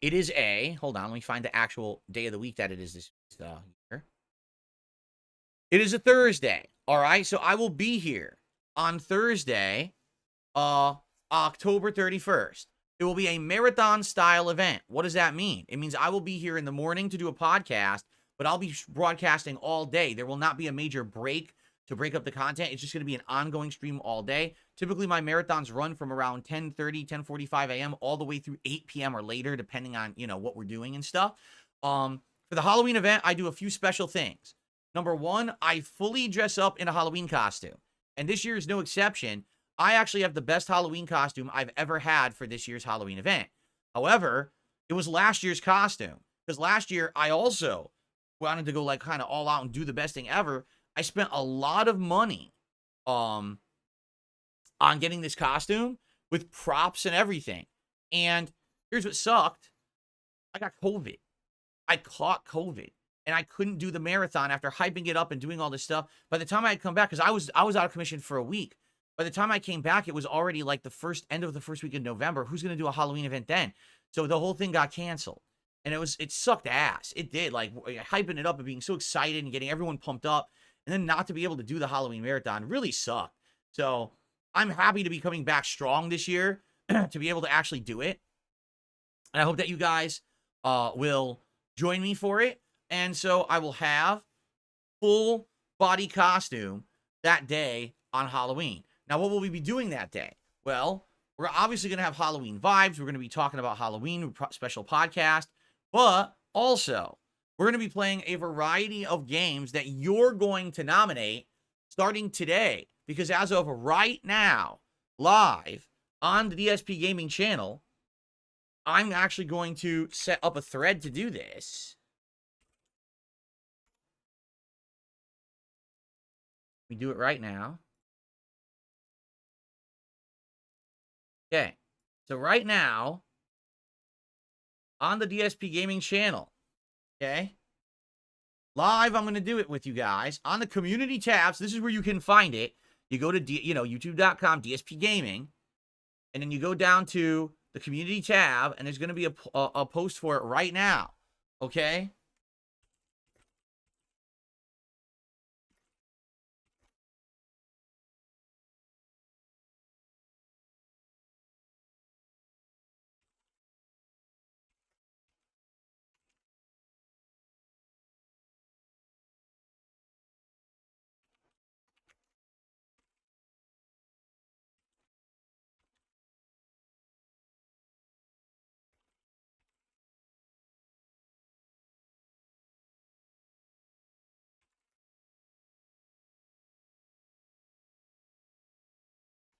it is hold on, let me find the actual day of the week that it is this year. It is a Thursday, all right? So I will be here on Thursday, October 31st. It will be a marathon-style event. What does that mean? It means I will be here in the morning to do a podcast, but I'll be broadcasting all day. There will not be a major break to break up the content. It's just going to be an ongoing stream all day. Typically, my marathons run from around 10:30, 10:45 a.m. all the way through 8 p.m. or later, depending on, what we're doing and stuff. For the Halloween event, I do a few special things. Number one, I fully dress up in a Halloween costume. And this year is no exception. I actually have the best Halloween costume I've ever had for this year's Halloween event. However, it was last year's costume. Because last year, I also wanted to go like kind of all out and do the best thing ever. I spent a lot of money on getting this costume with props and everything. And here's what sucked. I got COVID. I caught COVID. And I couldn't do the marathon after hyping it up and doing all this stuff. By the time I had come back, because I was out of commission for a week. By the time I came back, it was already like the end of the first week of November. Who's going to do a Halloween event then? So the whole thing got canceled. And it sucked ass. It did, like hyping it up and being so excited and getting everyone pumped up. And then not to be able to do the Halloween marathon really sucked. So I'm happy to be coming back strong this year to be able to actually do it. And I hope that you guys will join me for it. And so I will have full body costume that day on Halloween. Now, what will we be doing that day? Well, we're obviously going to have Halloween vibes. We're going to be talking about Halloween, special podcast. But also, we're going to be playing a variety of games that you're going to nominate starting today. Because as of right now, live on the DSPGaming channel, I'm actually going to set up a thread to do this. We do it right now. Okay. So right now, on the DSPGaming channel, okay? Live, I'm going to do it with you guys. On the community tabs, this is where you can find it. You go to, youtube.com, DSPGaming, and then you go down to the community tab, and there's going to be a post for it right now, okay?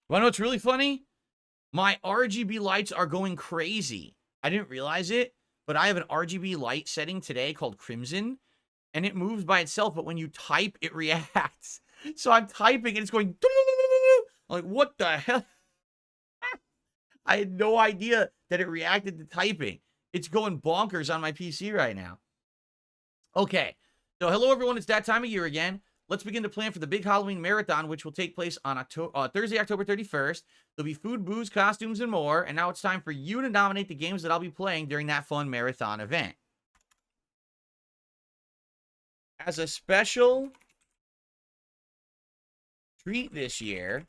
Want to know what's really funny? My RGB lights are going crazy. I didn't realize it, but I have an RGB light setting today called Crimson, and it moves by itself, but when you type, it reacts. So I'm typing, and it's going... I'm like, what the hell? I had no idea that it reacted to typing. It's going bonkers on my PC right now. Okay. So hello, everyone. It's that time of year again. Let's begin to plan for the big Halloween marathon, which will take place on Thursday, October 31st. There'll be food, booze, costumes, and more. And now it's time for you to nominate the games that I'll be playing during that fun marathon event. As a special treat this year,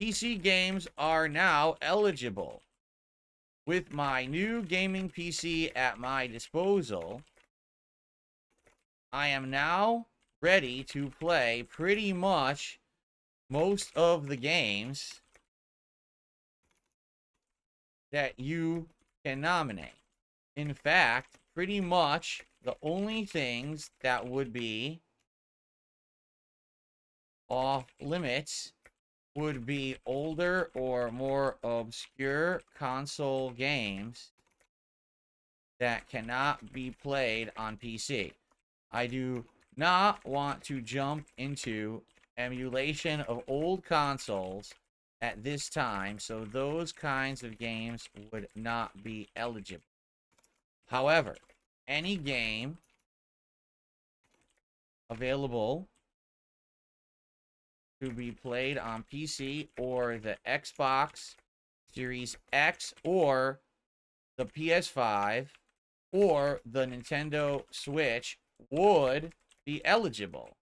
PC games are now eligible. With my new gaming PC at my disposal, I am now ready to play pretty much most of the games that you can nominate. In fact, pretty much the only things that would be off limits would be older or more obscure console games that cannot be played on PC. I do not want to jump into emulation of old consoles at this time, so those kinds of games would not be eligible. However, any game available to be played on PC or the Xbox Series X or the PS5 or the Nintendo Switch would be eligible.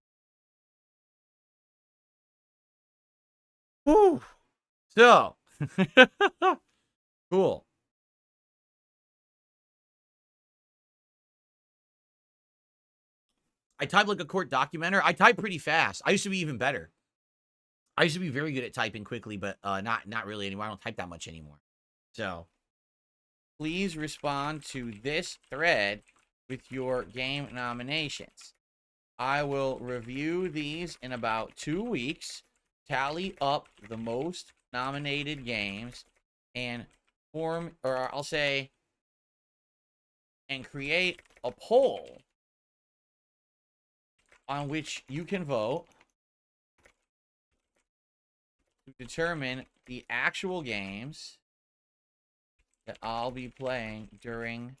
Whew. So, cool. I type like a court documenter. I type pretty fast. I used to be even better. I used to be very good at typing quickly, but not really anymore. I don't type that much anymore. So please respond to this thread with your game nominations. I will review these in about 2 weeks, tally up the most nominated games, and and create a poll on which you can vote to determine the actual games that I'll be playing during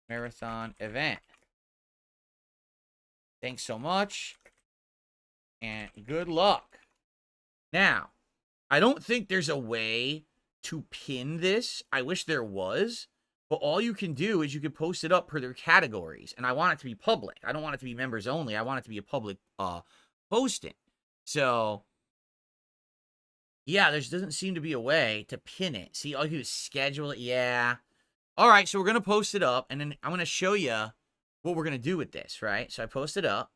marathon event. Thanks so much, and good luck. Now, I don't think there's a way to pin this. I wish there was, but all you can do is you can post it up per their categories, and I want it to be public. I don't want it to be members only. I want it to be a public posting. So, yeah, there doesn't seem to be a way to pin it. See, all you do is schedule it. Yeah. All right, so we're going to post it up, and then I'm going to show you what we're going to do with this, right? So I post it up.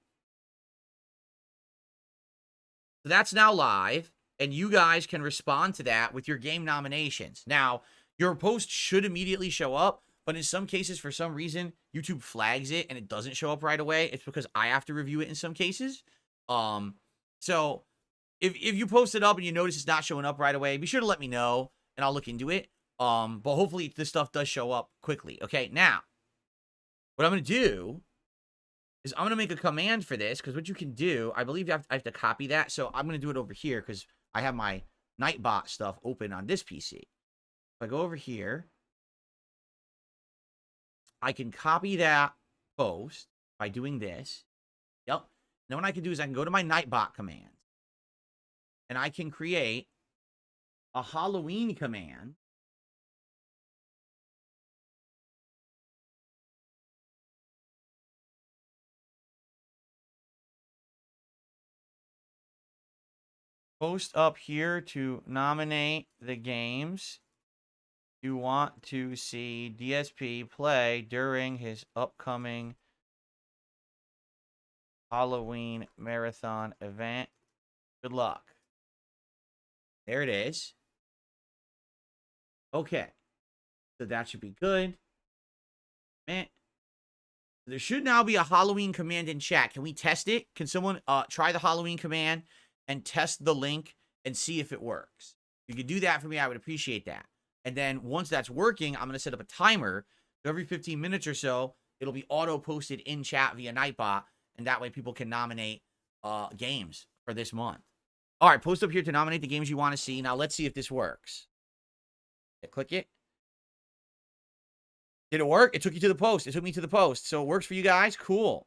So that's now live, and you guys can respond to that with your game nominations. Now, your post should immediately show up, but in some cases, for some reason, YouTube flags it and it doesn't show up right away. It's because I have to review it in some cases. So if you post it up and you notice it's not showing up right away, be sure to let me know, and I'll look into it. But hopefully this stuff does show up quickly. Okay, now, what I'm going to do is I'm going to make a command for this, because what you can do, I believe I have to copy that. So I'm going to do it over here because I have my Nightbot stuff open on this PC. If I go over here, I can copy that post by doing this. Yep. Then what I can do is I can go to my Nightbot command, and I can create a Halloween command. Post up here to nominate the games you want to see DSP play during his upcoming Halloween marathon event. Good luck. There it is. Okay. So that should be good. Man. There should now be a Halloween command in chat. Can we test it? Can someone try the Halloween command and test the link and see if it works? If you could do that for me, I would appreciate that. And then once that's working, I'm going to set up a timer. So every 15 minutes or so, it'll be auto-posted in chat via Nightbot, and that way people can nominate games for this month. All right, post up here to nominate the games you want to see. Now, let's see if this works. Click it. Did it work? It took you to the post. It took me to the post. So it works for you guys? Cool.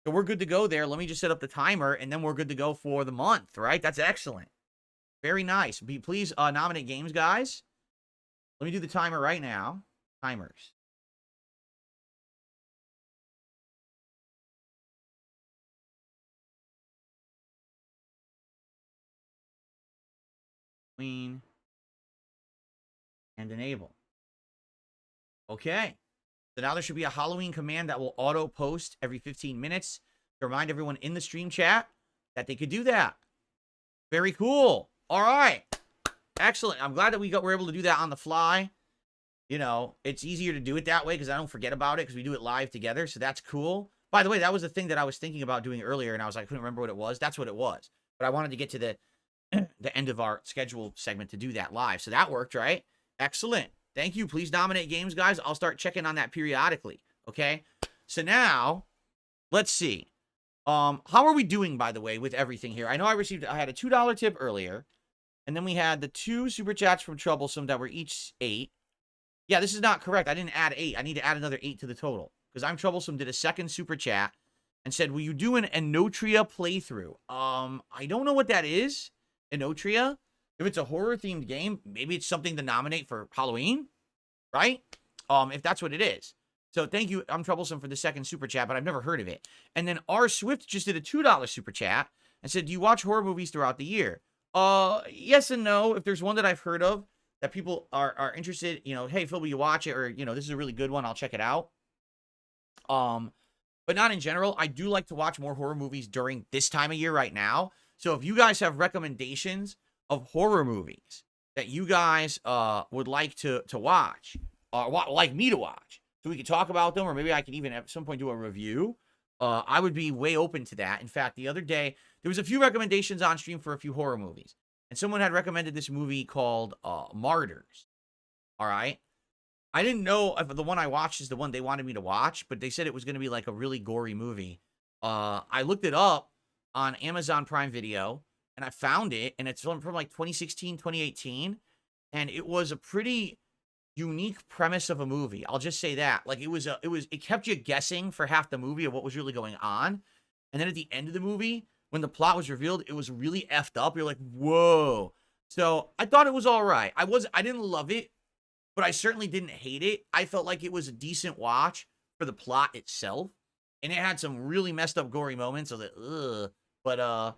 So we're good to go there. Let me just set up the timer, and then we're good to go for the month, right? That's excellent. Very nice. Please nominate games, guys. Let me do the timer right now. Timers. Clean. And enable. Okay. So now there should be a Halloween command that will auto-post every 15 minutes to remind everyone in the stream chat that they could do that. Very cool. All right. Excellent. I'm glad that we're able to do that on the fly. You know, it's easier to do it that way because I don't forget about it because we do it live together. So that's cool. By the way, that was the thing that I was thinking about doing earlier, and I was like, I couldn't remember what it was. That's what it was. But I wanted to get to the end of our schedule segment to do that live. So that worked, right? Excellent. Thank you. Please nominate games, guys. I'll start checking on that periodically. Okay. So now, let's see. How are we doing, by the way, with everything here? I know I had a $2 tip earlier, and then we had the 2 super chats from Troublesome that were each 8. Yeah, this is not correct. I didn't add 8. I need to add another 8 to the total because I'm Troublesome did a second super chat and said, will you do an Enotria playthrough? I don't know what that is. Enotria. If it's a horror-themed game, maybe it's something to nominate for Halloween, right? If that's what it is. So thank you, I'm Troublesome, for the second super chat, but I've never heard of it. And then R Swift just did a $2 super chat and said, do you watch horror movies throughout the year? Yes and no. If there's one that I've heard of that people are interested, you know, hey, Phil, will you watch it? Or, you know, this is a really good one. I'll check it out. But but not in general. I do like to watch more horror movies during this time of year right now. So if you guys have recommendations of horror movies that you guys would like to watch, or like me to watch, so we could talk about them, or maybe I can even at some point do a review, I would be way open to that. In fact, the other day, there was a few recommendations on stream for a few horror movies. And someone had recommended this movie called Martyrs. All right. I didn't know if the one I watched is the one they wanted me to watch, but they said it was going to be like a really gory movie. I looked it up on Amazon Prime Video, and I found it, and it's from like 2016, 2018, and it was a pretty unique premise of a movie. I'll just say that. Like it kept you guessing for half the movie of what was really going on. And then at the end of the movie, when the plot was revealed, it was really effed up. You're like, whoa. So I thought it was all right. I didn't love it, but I certainly didn't hate it. I felt like it was a decent watch for the plot itself. And it had some really messed up gory moments. So that,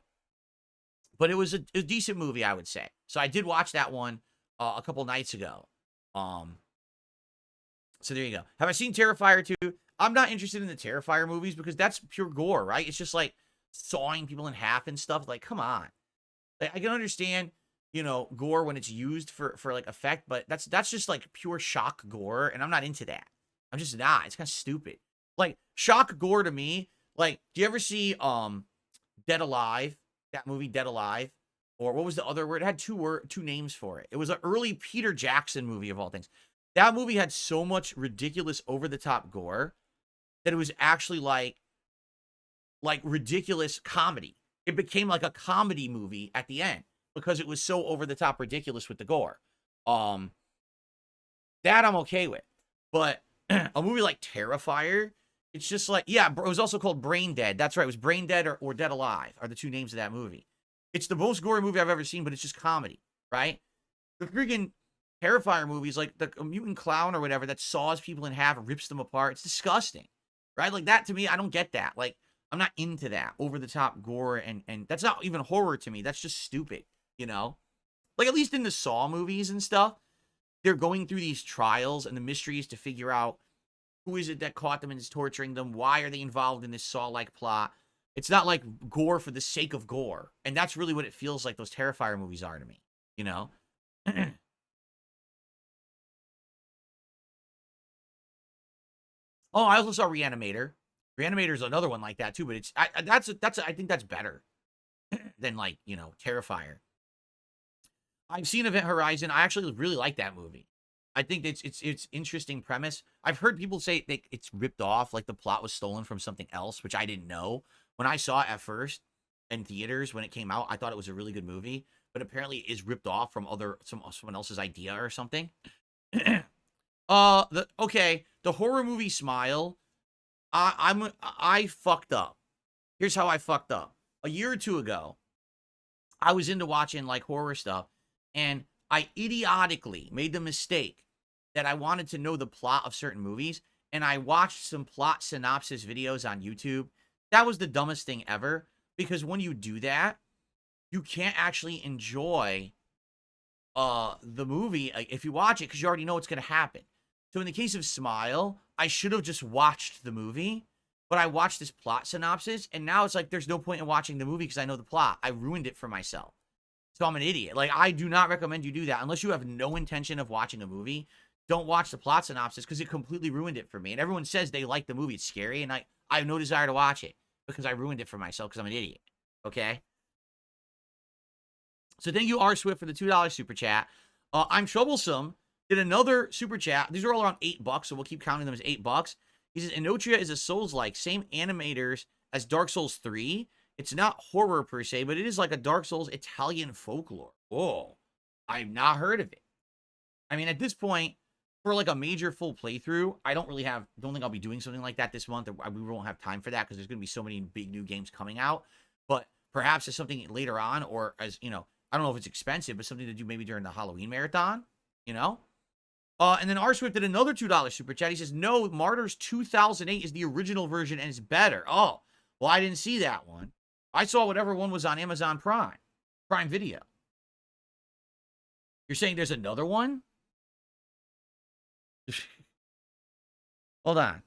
but it was a decent movie, I would say. So I did watch that one a couple nights ago. So there you go. Have I seen Terrifier 2? I'm not interested in the Terrifier movies because that's pure gore, right? It's just like sawing people in half and stuff. Like, come on. Like, I can understand, gore when it's used for like effect, but that's just like pure shock gore, and I'm not into that. I'm just not. It's kind of stupid. Like, shock gore to me, like, do you ever see Dead Alive? That movie Dead Alive? Or what was the other word? It had two names for it. It was an early Peter Jackson movie of all things. That movie had so much ridiculous over-the-top gore that it was actually like ridiculous comedy. It became like a comedy movie at the end because it was so over-the-top ridiculous with the gore. That I'm okay with. But a movie like Terrifier, it's just like, yeah, it was also called Brain Dead. That's right. It was Brain Dead or Dead Alive are the two names of that movie. It's the most gory movie I've ever seen, but it's just comedy, right? The freaking Terrifier movies, like the mutant clown or whatever that saws people in half, rips them apart. It's disgusting, right? Like that to me, I don't get that. Like, I'm not into that over the top gore, and that's not even horror to me. That's just stupid, Like, at least in the Saw movies and stuff, they're going through these trials and the mysteries to figure out who is it that caught them and is torturing them. Why are they involved in this Saw-like plot? It's not like gore for the sake of gore. And that's really what it feels like those Terrifier movies are to me, Oh, I also saw Reanimator. Reanimator is another one like that too, but I think that's better than like, Terrifier. I've seen Event Horizon. I actually really like that movie. I think it's interesting premise. I've heard people say it's ripped off, like the plot was stolen from something else, which I didn't know. When I saw it at first in theaters when it came out, I thought it was a really good movie, but apparently it is ripped off from someone else's idea or something. The horror movie Smile. I fucked up. Here's how I fucked up. A year or two ago, I was into watching like horror stuff, and I idiotically made the mistake that I wanted to know the plot of certain movies, and I watched some plot synopsis videos on YouTube. That was the dumbest thing ever, because when you do that, you can't actually enjoy the movie if you watch it, because you already know what's going to happen. So in the case of Smile, I should have just watched the movie, but I watched this plot synopsis, and now it's like there's no point in watching the movie because I know the plot. I ruined it for myself. So I'm an idiot. Like, I do not recommend you do that. Unless you have no intention of watching a movie, don't watch the plot synopsis because it completely ruined it for me. And everyone says they like the movie. It's scary, and I have no desire to watch it because I ruined it for myself because I'm an idiot. Okay? So thank you, R. Swift, for the $2 super chat. I'm Troublesome did another super chat. These are all around $8, so we'll keep counting them as $8. He says, Inotria is a Souls-like, same animators as Dark Souls 3. It's not horror per se, but it is like a Dark Souls Italian folklore. Whoa. I've not heard of it. I mean, at this point, for like a major full playthrough, I don't think I'll be doing something like that this month. We won't have time for that because there's going to be so many big new games coming out. But perhaps as something later on, or as, I don't know if it's expensive, but something to do maybe during the Halloween marathon, And then R. Swift did another $2 super chat. He says, no, Martyrs 2008 is the original version and it's better. Oh, well, I didn't see that one. I saw whatever one was on Amazon Prime Video. You're saying there's another one? Hold on.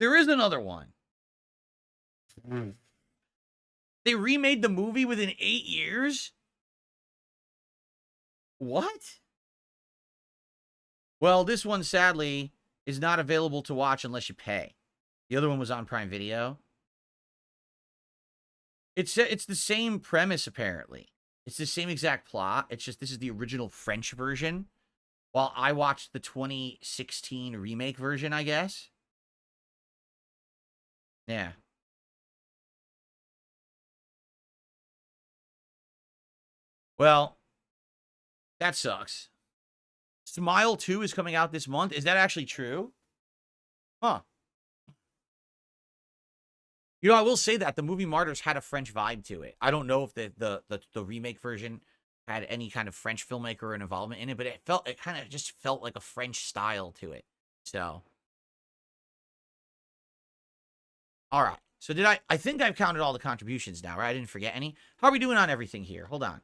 There is another one. They remade the movie within 8 years? What? Well, this one, sadly, is not available to watch unless you pay. The other one was on Prime Video. It's the same premise, apparently. It's the same exact plot. It's just this is the original French version, while I watched the 2016 remake version, I guess. Yeah. Well, that sucks. Smile 2 is coming out this month. Is that actually true? Huh. You know, I will say that the movie Martyrs had a French vibe to it. I don't know if the remake version had any kind of French filmmaker or involvement in it, but it kind of just felt like a French style to it. So, all right. So I think I've counted all the contributions now, right? I didn't forget any. How are we doing on everything here? Hold on.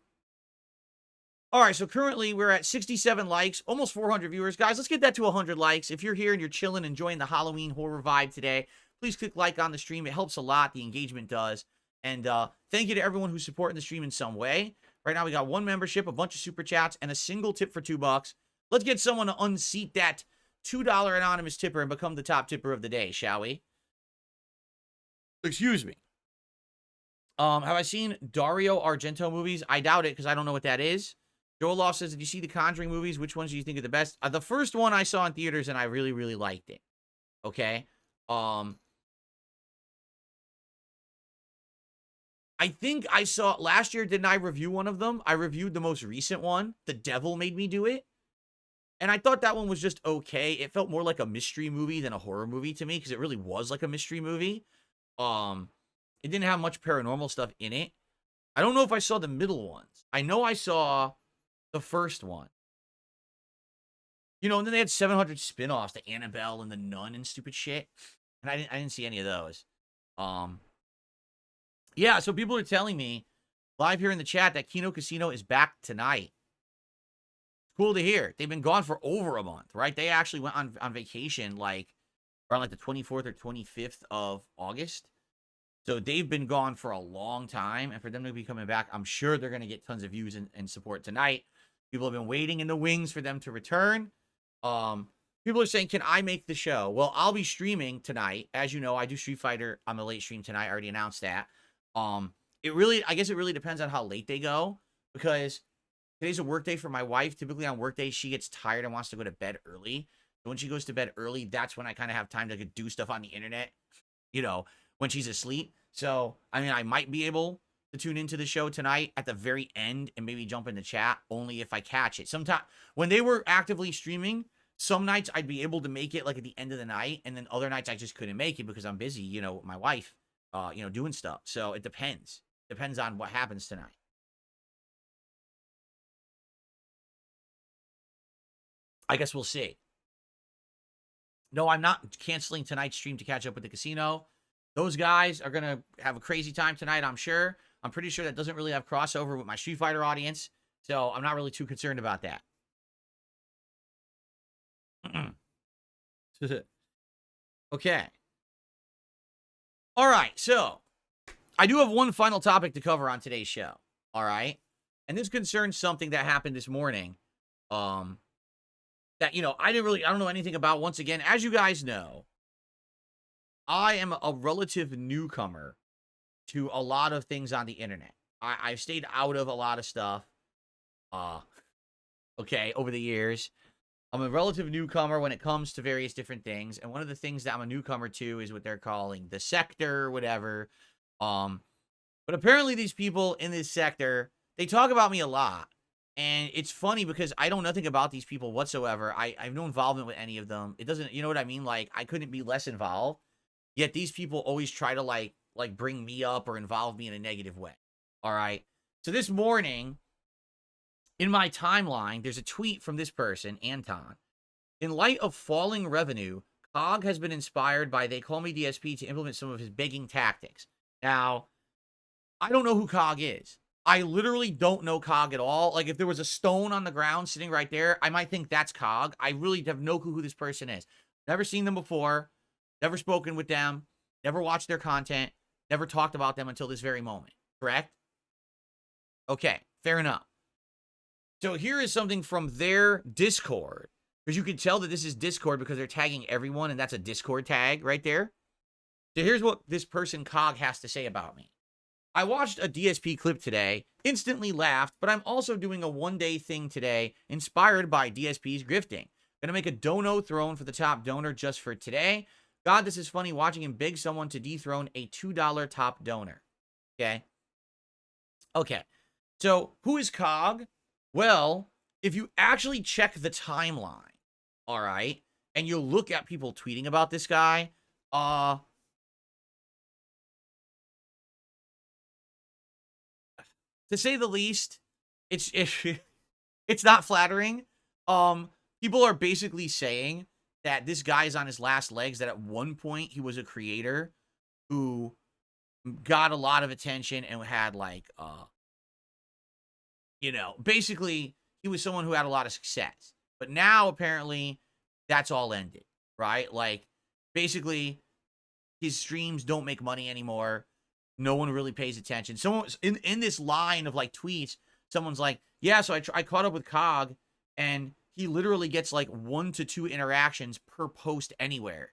All right, so currently we're at 67 likes, almost 400 viewers. Guys, let's get that to 100 likes. If you're here and you're chilling, enjoying the Halloween horror vibe today, please click like on the stream. It helps a lot. The engagement does. And thank you to everyone who's supporting the stream in some way. Right now we got 1 membership, a bunch of super chats, and a single tip for $2. Let's get someone to unseat that $2 anonymous tipper and become the top tipper of the day, shall we? Excuse me. Have I seen Dario Argento movies? I doubt it because I don't know what that is. Joel says, did you see the Conjuring movies? Which ones do you think are the best? The first one I saw in theaters, and I really, really liked it. Okay? I think I saw... Last year, didn't I review one of them? I reviewed the most recent one. The Devil Made Me Do It. And I thought that one was just okay. It felt more like a mystery movie than a horror movie to me, because it really was like a mystery movie. It didn't have much paranormal stuff in it. I don't know if I saw the middle ones. I know I saw... the first one. You know, and then they had 700 spin-offs, the Annabelle and the Nun and stupid shit. And I didn't see any of those. Yeah, so people are telling me live here in the chat that Kino Casino is back tonight. Cool to hear. They've been gone for over a month, right? They actually went on vacation like around like the 24th or 25th of August. So they've been gone for a long time. And for them to be coming back, I'm sure they're going to get tons of views and support tonight. People have been waiting in the wings for them to return. People are saying, can I make the show? Well, I'll be streaming tonight. As you know, I do Street Fighter on the late stream tonight. I already announced that. I guess it really depends on how late they go, because today's a work day for my wife. Typically on work days, she gets tired and wants to go to bed early. So when she goes to bed early, that's when I kind of have time to do stuff on the internet, you know, when she's asleep. So, I mean, I might be able to tune into the show tonight at the very end and maybe jump in the chat only if I catch it. Sometimes when they were actively streaming, some nights I'd be able to make it like at the end of the night, and then other nights I just couldn't make it because I'm busy, you know, with my wife, you know, doing stuff. So it depends. Depends on what happens tonight. I guess we'll see. No, I'm not canceling tonight's stream to catch up with the casino. Those guys are going to have a crazy time tonight, I'm sure. I'm pretty sure that doesn't really have crossover with my Street Fighter audience, so I'm not really too concerned about that. Okay. All right, so I do have one final topic to cover on today's show. All right, and this concerns something that happened this morning. That, you know, I don't know anything about. Once again, as you guys know, I am a relative newcomer to a lot of things on the internet. I've stayed out of a lot of stuff. Okay, over the years. I'm a relative newcomer when it comes to various different things. And one of the things that I'm a newcomer to is what they're calling the sector, whatever. But apparently these people in this sector, they talk about me a lot. And it's funny because I know nothing about these people whatsoever. I have no involvement with any of them. It doesn't, you know what I mean? Like, I couldn't be less involved. Yet these people always try to like bring me up or involve me in a negative way. All right. So this morning in my timeline, there's a tweet from this person, Anton. In light of falling revenue, COG has been inspired by They Call Me DSP to implement some of his begging tactics. Now, I don't know who COG is. I literally don't know COG at all. Like, if there was a stone on the ground sitting right there, I might think that's COG. I really have no clue who this person is. Never seen them before. never spoken with them, never watched their content, never talked about them until this very moment. Correct? Okay, fair enough. So here is something from their Discord, because you can tell that this is Discord because they're tagging everyone, and that's a Discord tag right there. So here's what this person Cog has to say about me. I watched a DSP clip today, instantly laughed, but I'm also doing a one-day thing today inspired by DSP's grifting. Gonna make a dono throne for the top donor just for today. God, this is funny watching him beg someone to dethrone a $2 top donor. Okay. So who is Cog? Well, if you actually check the timeline, all right, and you look at people tweeting about this guy, to say the least, it's not flattering. People are basically saying that this guy is on his last legs, that at one point he was a creator who got a lot of attention and had like basically he was someone who had a lot of success. But now apparently that's all ended, right? Like basically his streams don't make money anymore. No one really pays attention. Someone in this line of like tweets, someone's like, yeah, so I caught up with Cog, and he literally gets like 1 to 2 interactions per post anywhere.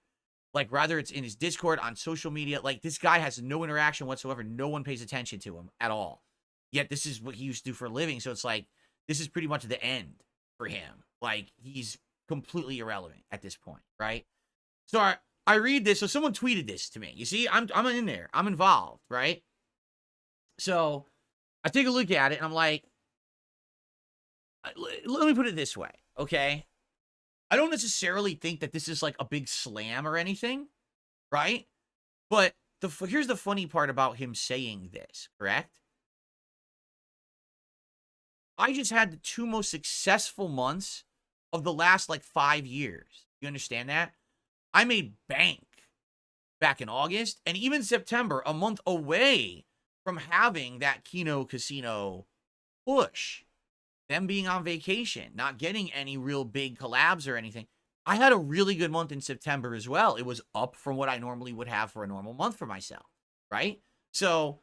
Like, rather it's in his Discord, on social media. Like, this guy has no interaction whatsoever. No one pays attention to him at all. Yet this is what he used to do for a living. So it's like, this is pretty much the end for him. Like, he's completely irrelevant at this point, right? So I read this. So someone tweeted this to me. You see, I'm in there. I'm involved, right? So I take a look at it, and I'm like, let me put it this way, okay? I don't necessarily think that this is like a big slam or anything, right? But here's the funny part about him saying this, correct? I just had the 2 most successful months of the last like 5 years. You understand that? I made bank back in August, and even September, a month away from having that Kino Casino push. Them being on vacation, not getting any real big collabs or anything. I had a really good month in September as well. It was up from what I normally would have for a normal month for myself, right? So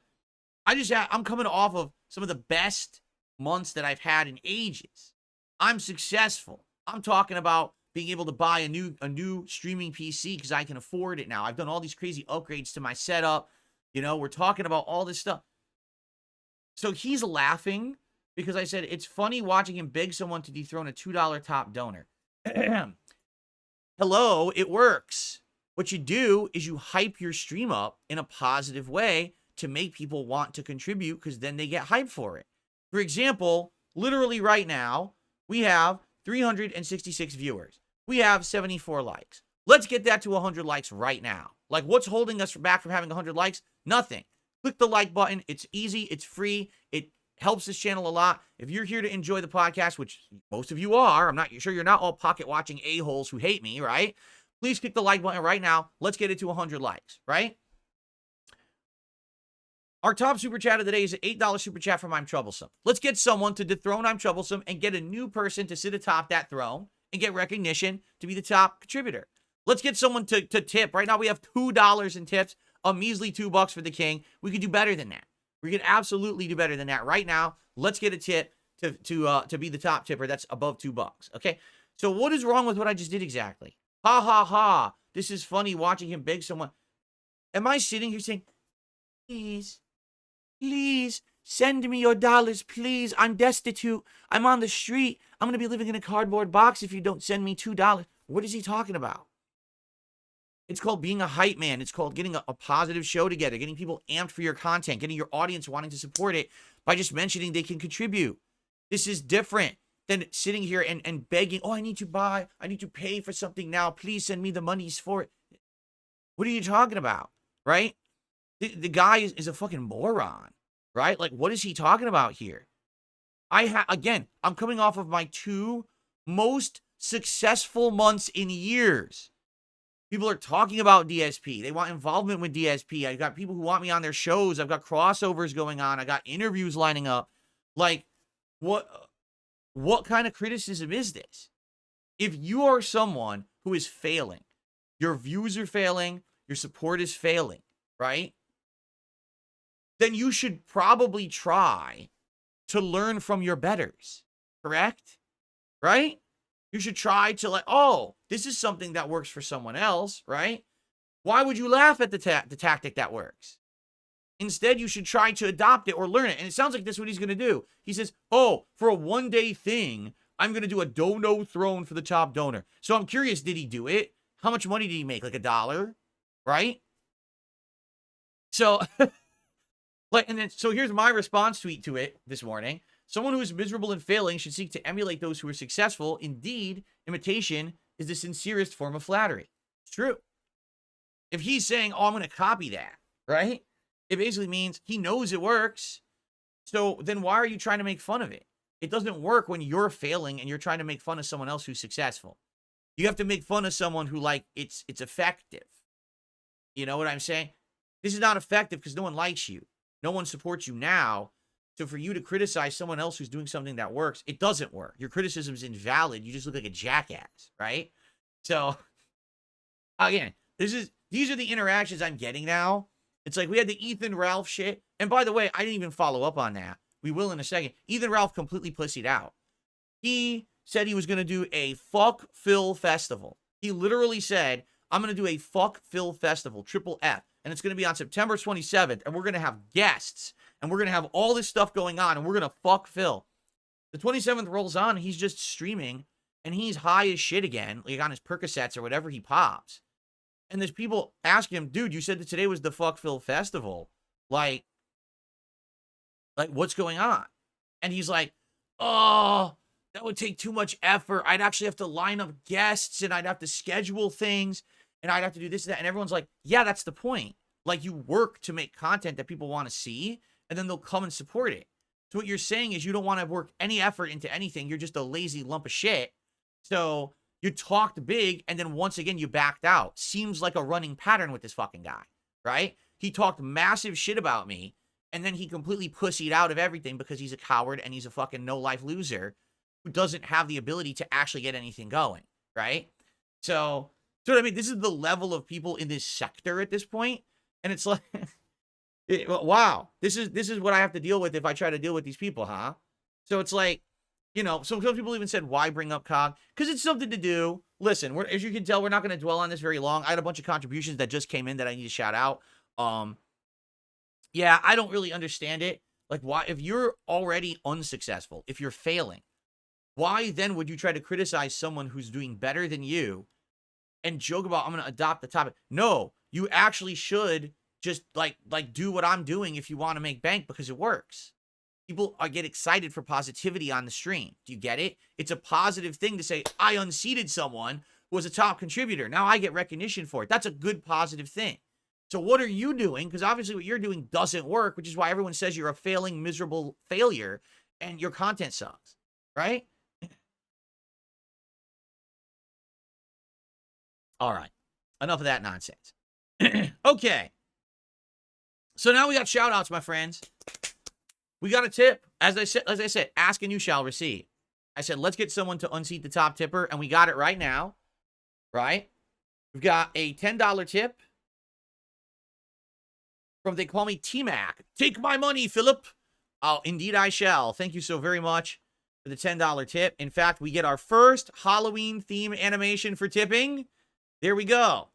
I'm coming off of some of the best months that I've had in ages. I'm successful. I'm talking about being able to buy a new streaming PC because I can afford it now. I've done all these crazy upgrades to my setup. We're talking about all this stuff. So he's laughing because I said, it's funny watching him beg someone to dethrone a $2 top donor. Hello, it works. What you do is you hype your stream up in a positive way to make people want to contribute, because then they get hyped for it. For example, literally right now, we have 366 viewers. We have 74 likes. Let's get that to 100 likes right now. Like, what's holding us back from having 100 likes? Nothing. Click the like button. It's easy. It's free. It helps this channel a lot. If you're here to enjoy the podcast, which most of you are, I'm not sure you're not all pocket watching a-holes who hate me, right? Please click the like button right now. Let's get it to 100 likes, right? Our top super chat of the day is an $8 super chat from I'm Troublesome. Let's get someone to dethrone I'm Troublesome and get a new person to sit atop that throne and get recognition to be the top contributor. Let's get someone to tip. Right now we have $2 in tips, a measly $2 for the king. We could do better than that. We could absolutely do better than that. Right now, let's get a tip to be the top tipper. That's above $2. Okay. So what is wrong with what I just did exactly? Ha ha ha. This is funny watching him beg someone. Am I sitting here saying, please send me your dollars, please. I'm destitute. I'm on the street. I'm going to be living in a cardboard box if you don't send me $2. What is he talking about? It's called being a hype man. It's called getting a positive show together, getting people amped for your content, getting your audience wanting to support it by just mentioning they can contribute. This is different than sitting here and begging, oh, I need to pay for something now. Please send me the monies for it. What are you talking about, right? The guy is a fucking moron, right? Like, what is he talking about here? Again, I'm coming off of my 2 most successful months in years. People are talking about DSP. They want involvement with DSP. I got people who want me on their shows. I've got crossovers going on. I got interviews lining up. Like, what kind of criticism is this? If you are someone who is failing, your views are failing, your support is failing, right? Then you should probably try to learn from your betters, correct? Right? You should try to like, oh, this is something that works for someone else, right? Why would you laugh at the tactic that works? Instead, you should try to adopt it or learn it. And it sounds like this is what he's going to do. He says, oh, for a one-day thing, I'm going to do a dono throne for the top donor. So I'm curious, did he do it? How much money did he make? Like $1, right? So, so here's my response tweet to it this morning. Someone who is miserable and failing should seek to emulate those who are successful. Indeed, imitation is the sincerest form of flattery. It's true. If he's saying, oh, I'm going to copy that, right? It basically means he knows it works. So then why are you trying to make fun of it? It doesn't work when you're failing and you're trying to make fun of someone else who's successful. You have to make fun of someone who, like, it's effective. You know what I'm saying? This is not effective because no one likes you. No one supports you now. So for you to criticize someone else who's doing something that works, it doesn't work. Your criticism is invalid. You just look like a jackass, right? So, again, these are the interactions I'm getting now. It's like we had the Ethan Ralph shit. And by the way, I didn't even follow up on that. We will in a second. Ethan Ralph completely pussied out. He said he was going to do a fuck Phil festival. He literally said, I'm going to do a fuck Phil festival, triple F. And it's going to be on September 27th. And we're going to have guests. And we're going to have all this stuff going on. And we're going to fuck Phil. The 27th rolls on. And he's just streaming. And he's high as shit again. Like on his Percocets or whatever he pops. And there's people asking him, dude, you said that today was the fuck Phil festival. Like, what's going on? And he's like, oh, that would take too much effort. I'd actually have to line up guests and I'd have to schedule things and I'd have to do this and that. And everyone's like, yeah, that's the point. Like, you work to make content that people want to see and then they'll come and support it. So what you're saying is you don't want to work any effort into anything. You're just a lazy lump of shit. So you talked big and then once again you backed out. Seems like a running pattern with this fucking guy, right? He talked massive shit about me and then he completely pussied out of everything because he's a coward and he's a fucking no-life loser who doesn't have the ability to actually get anything going, right? So what I mean, this is the level of people in this sector at this point, and it's like, wow, this is what I have to deal with if I try to deal with these people, huh? So it's like, you know, some people even said, why bring up COG? Because it's something to do. Listen, as you can tell, we're not going to dwell on this very long. I had a bunch of contributions that just came in that I need to shout out. Yeah, I don't really understand it. Like, why, if you're already unsuccessful, if you're failing, why then would you try to criticize someone who's doing better than you and joke about, I'm going to adopt the topic? No, you actually should just like do what I'm doing if you want to make bank because it works. People get excited for positivity on the stream. Do you get it? It's a positive thing to say, I unseated someone who was a top contributor. Now I get recognition for it. That's a good positive thing. So what are you doing? Because obviously what you're doing doesn't work, which is why everyone says you're a failing, miserable failure and your content sucks, right? All right. Enough of that nonsense. Okay. So now we got shout outs, my friends. We got a tip. As I said, ask and you shall receive. I said, let's get someone to unseat the top tipper, and we got it right now. Right? We've got a $10 tip from They Call Me T-Mac. Take my money, Philip. Oh, indeed I shall. Thank you so very much for the $10 tip. In fact, we get our first Halloween theme animation for tipping. There we go.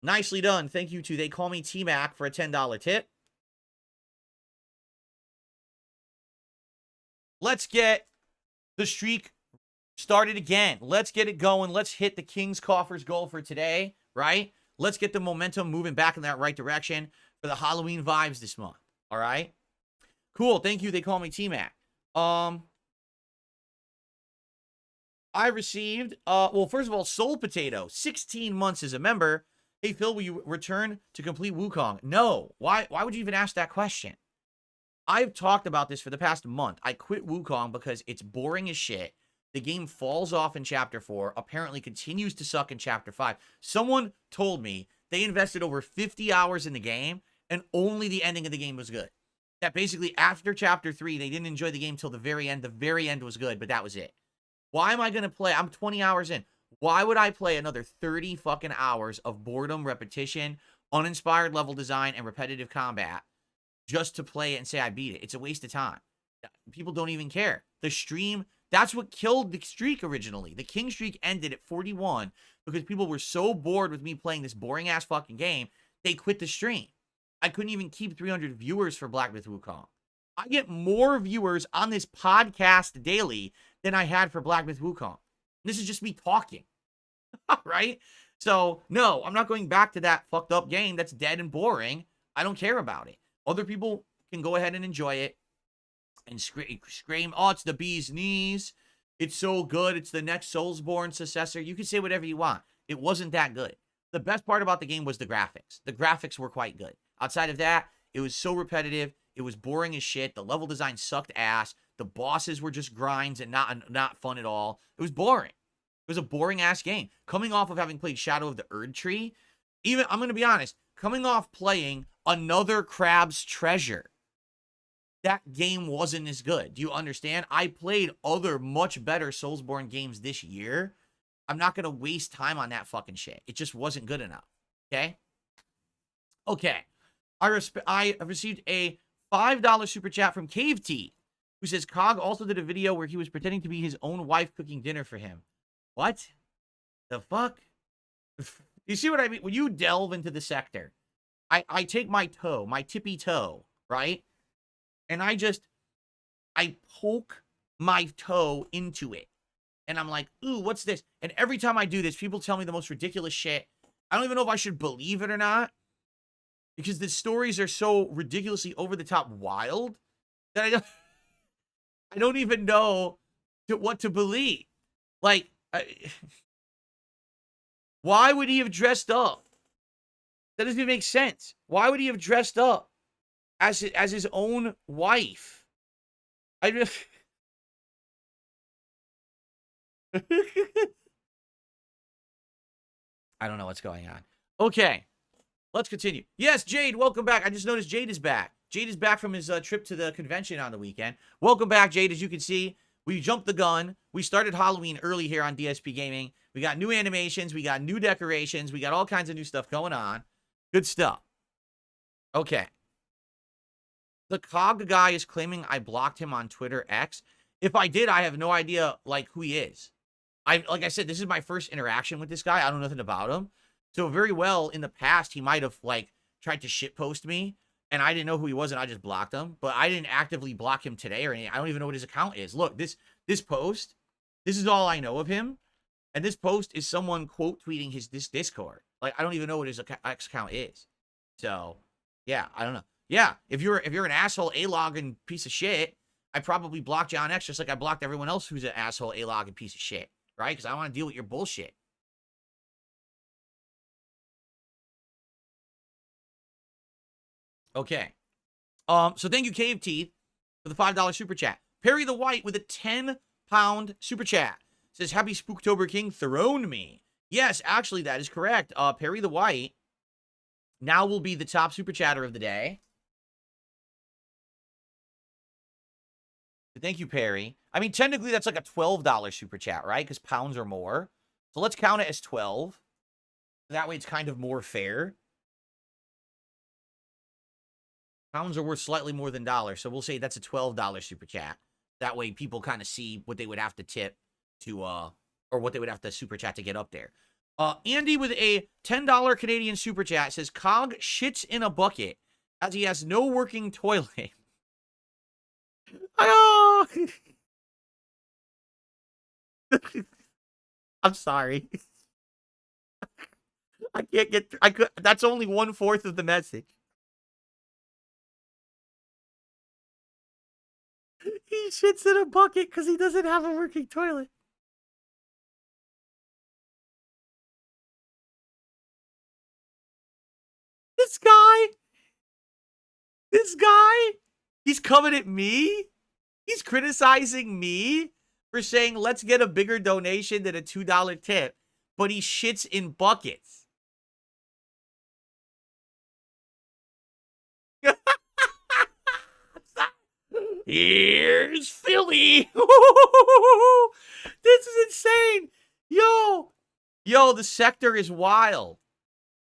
Nicely done. Thank you to They Call Me T-Mac for a $10 tip. Let's get the streak started again. Let's get it going. Let's hit the King's Coffers goal for today, right? Let's get the momentum moving back in that right direction for the Halloween vibes this month, all right? Cool. Thank you. They Call Me T-Mac. I received, well, first of all, Soul Potato, 16 months as a member. Hey, Phil, will you return to complete Wukong? No. Why would you even ask that question? I've talked about this for the past month. I quit Wukong because it's boring as shit. The game falls off in Chapter 4, apparently continues to suck in Chapter 5. Someone told me they invested over 50 hours in the game, and only the ending of the game was good. That basically, after Chapter 3, they didn't enjoy the game till the very end. The very end was good, but that was it. Why am I going to play? I'm 20 hours in. Why would I play another 30 fucking hours of boredom, repetition, uninspired level design, and repetitive combat just to play it and say I beat it? It's a waste of time. People don't even care. The stream, that's what killed the streak originally. The King streak ended at 41 because people were so bored with me playing this boring ass fucking game, they quit the stream. I couldn't even keep 300 viewers for Black Myth Wukong. I get more viewers on this podcast daily than I had for Black Myth Wukong. This is just me talking, right? So, no, I'm not going back to that fucked up game that's dead and boring. I don't care about it. Other people can go ahead and enjoy it and scream, oh, it's the bee's knees. It's so good. It's the next Soulsborne successor. You can say whatever you want. It wasn't that good. The best part about the game was the graphics. The graphics were quite good. Outside of that, it was so repetitive. It was boring as shit. The level design sucked ass. The bosses were just grinds and not fun at all. It was boring. It was a boring ass game. Coming off of having played Shadow of the Erd Tree, even, I'm going to be honest, coming off playing another Crab's Treasure, that game wasn't as good. Do you understand? I played other much better Soulsborne games this year. I'm not going to waste time on that fucking shit. It just wasn't good enough. Okay? Okay. I received a $5 super chat from Cave T, who says Cog also did a video where he was pretending to be his own wife cooking dinner for him. What? The fuck? You see what I mean? When you delve into the sector, I take my toe, my tippy toe, right? And I poke my toe into it. And I'm like, ooh, what's this? And every time I do this, people tell me the most ridiculous shit. I don't even know if I should believe it or not. Because the stories are so ridiculously over the top wild that I don't even know what to believe. Like, why would he have dressed up? That doesn't even make sense. Why would he have dressed up as his own wife? I just... I don't know what's going on. Okay, let's continue. Yes, Jade, welcome back. I just noticed Jade is back. Jade is back from his trip to the convention on the weekend. Welcome back, Jade. As you can see, we jumped the gun. We started Halloween early here on DSPGaming. We got new animations. We got new decorations. We got all kinds of new stuff going on. Good stuff. Okay. The Cog guy is claiming I blocked him on Twitter X. If I did, I have no idea, like, who he is. Like I said, this is my first interaction with this guy. I don't know nothing about him. So very well, in the past, he might have, like, tried to shitpost me, and I didn't know who he was, and I just blocked him. But I didn't actively block him today or anything. I don't even know what his account is. Look, this post, this is all I know of him. And this post is someone quote tweeting this Discord. Like, I don't even know what his X account is. So, yeah, I don't know. Yeah, if you're an asshole A-log and piece of shit, I probably blocked you on X just like I blocked everyone else who's an asshole A-log and piece of shit. Right? Because I want to deal with your bullshit. Okay. So thank you, Cave Teeth, for the $5 super chat. Perry the White with a 10-pound super chat. Says, Happy Spooktober King, throne me. Yes, actually, that is correct. Perry the White now will be the top super chatter of the day. Thank you, Perry. I mean, technically, that's like a $12 super chat, right? Because pounds are more. So let's count it as 12. That way, it's kind of more fair. Pounds are worth slightly more than dollars, so we'll say that's a $12 super chat. That way, people kind of see what they would have to tip to, or what they would have to super chat to get up there. Andy with a $10 Canadian super chat says, Cog shits in a bucket as he has no working toilet. I know. I'm sorry. I can't get. That's only 1/4 of the message. He shits in a bucket because he doesn't have a working toilet. This guy, he's coming at me. He's criticizing me for saying, let's get a bigger donation than a $2 tip. But he shits in buckets. Here's Philly. This is insane. Yo, Yo, the sector is wild.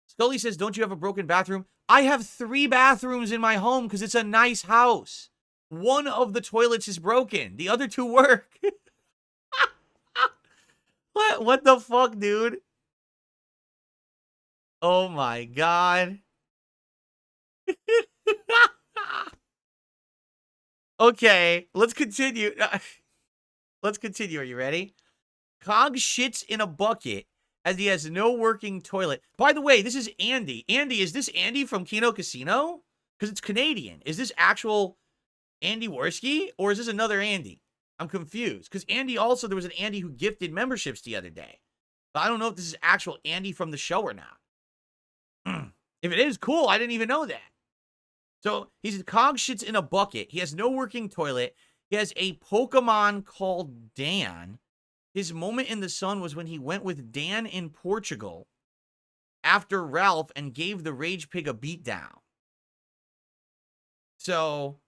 Scully says, don't you have a broken bathroom? I have 3 bathrooms in my home because it's a nice house. One of the toilets is broken. The other 2 work. What the fuck, dude? Oh my god. Okay, let's continue. Let's continue. Are you ready? Cog shits in a bucket as he has no working toilet. By the way, this is Andy. Andy, is this Andy from Kino Casino? Because it's Canadian. Is this actual Andy Worski? Or is this another Andy? I'm confused. Because Andy also, there was an Andy who gifted memberships the other day. But I don't know if this is actual Andy from the show or not. If it is, cool. I didn't even know that. So he's Cog shits in a bucket. He has no working toilet. He has a Pokemon called Dan. His moment in the sun was when he went with Dan in Portugal after Ralph and gave the Rage Pig a beatdown. So,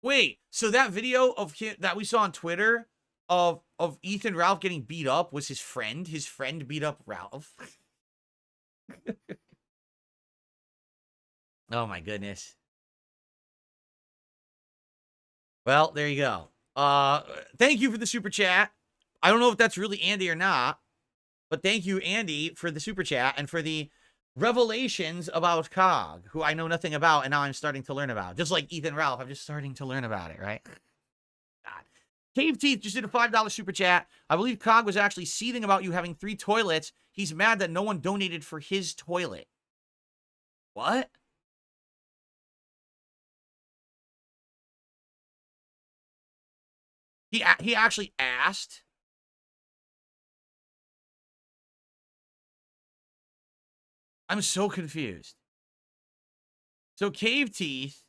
wait, so that video of him that we saw on Twitter of Ethan Ralph getting beat up was his friend? His friend beat up Ralph? Oh my goodness. Well, there you go. Thank you for the super chat. I don't know if that's really Andy or not, but thank you, Andy, for the super chat and for the revelations about Cog, who I know nothing about, and now I'm starting to learn about. Just like Ethan Ralph, I'm just starting to learn about it, right? God. Cave Teeth just did a $5 super chat. I believe Cog was actually seething about you having 3 toilets. He's mad that no one donated for his toilet. What? He actually asked. I'm so confused. So Cave Teeth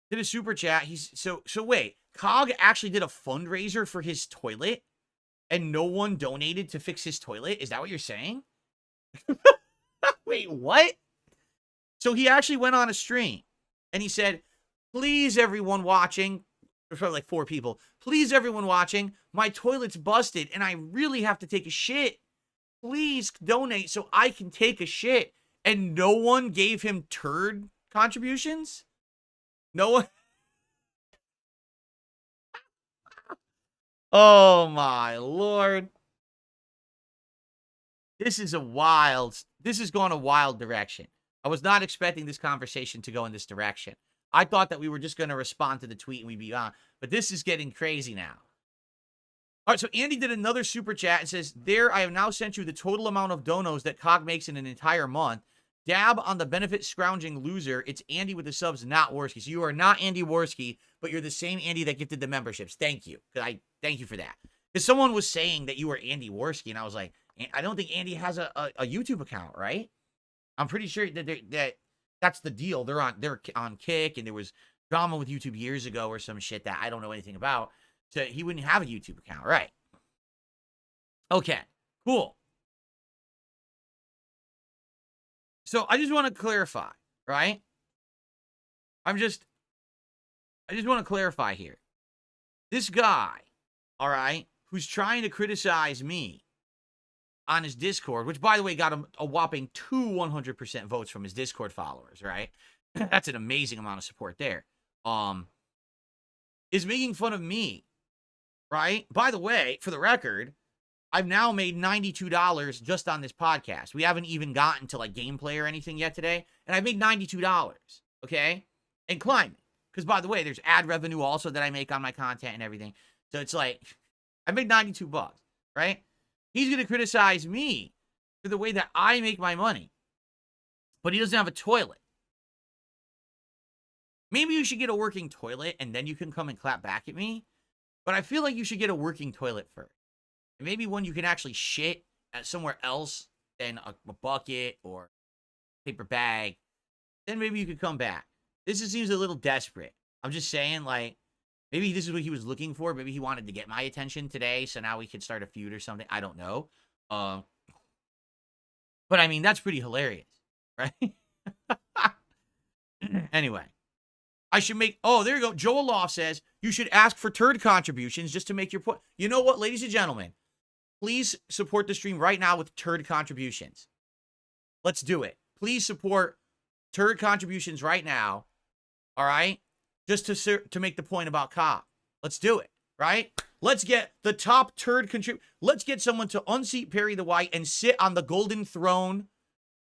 did a super chat. So wait, Cog actually did a fundraiser for his toilet and no one donated to fix his toilet? Is that what you're saying? Wait, what? So he actually went on a stream and he said, please everyone watching, there's probably like 4 people. Please, everyone watching, my toilet's busted and I really have to take a shit. Please donate so I can take a shit. And no one gave him turd contributions? No one? Oh my lord. This is gone a wild direction. I was not expecting this conversation to go in this direction. I thought that we were just going to respond to the tweet and we'd be on. But this is getting crazy now. All right, so Andy did another super chat and says, there, I have now sent you the total amount of donos that Cog makes in an entire month. Dab on the benefit scrounging loser. It's Andy with the subs, not Worski. So you are not Andy Worski, but you're the same Andy that gifted the memberships. Thank you. Thank you for that. Because someone was saying that you were Andy Worski, and I was like, I don't think Andy has a YouTube account, right? I'm pretty sure that that's the deal. They're on Kick, and there was drama with YouTube years ago or some shit that I don't know anything about. So he wouldn't have a YouTube account, right? Okay, cool. So I just want to clarify, right? I just want to clarify here. This guy, all right, who's trying to criticize me on his Discord, which, by the way, got him a whopping 100% votes from his Discord followers, right? That's an amazing amount of support there. Is making fun of me, right? By the way, for the record, I've now made $92 just on this podcast. We haven't even gotten to like gameplay or anything yet today. And I made $92, okay? And climbing. Because by the way, there's ad revenue also that I make on my content and everything. So it's like, I made $92, right? He's going to criticize me for the way that I make my money. But he doesn't have a toilet. Maybe you should get a working toilet and then you can come and clap back at me. But I feel like you should get a working toilet first. And maybe when you can actually shit at somewhere else than a bucket or paper bag, then maybe you could come back. This just seems a little desperate. I'm just saying, like, maybe this is what he was looking for. Maybe he wanted to get my attention today, so now we could start a feud or something. I don't know. But, I mean, that's pretty hilarious, right? Anyway. I should make... Oh, there you go. Joel Law says, you should ask for turd contributions just to make your point. You know what, ladies and gentlemen? please support the stream right now with turd contributions. Let's do it. Please support turd contributions right now. All right? Just to make the point about Cobb. Let's do it, right? Let's get the top turd contribute. Let's get someone to unseat Perry the White and sit on the golden throne.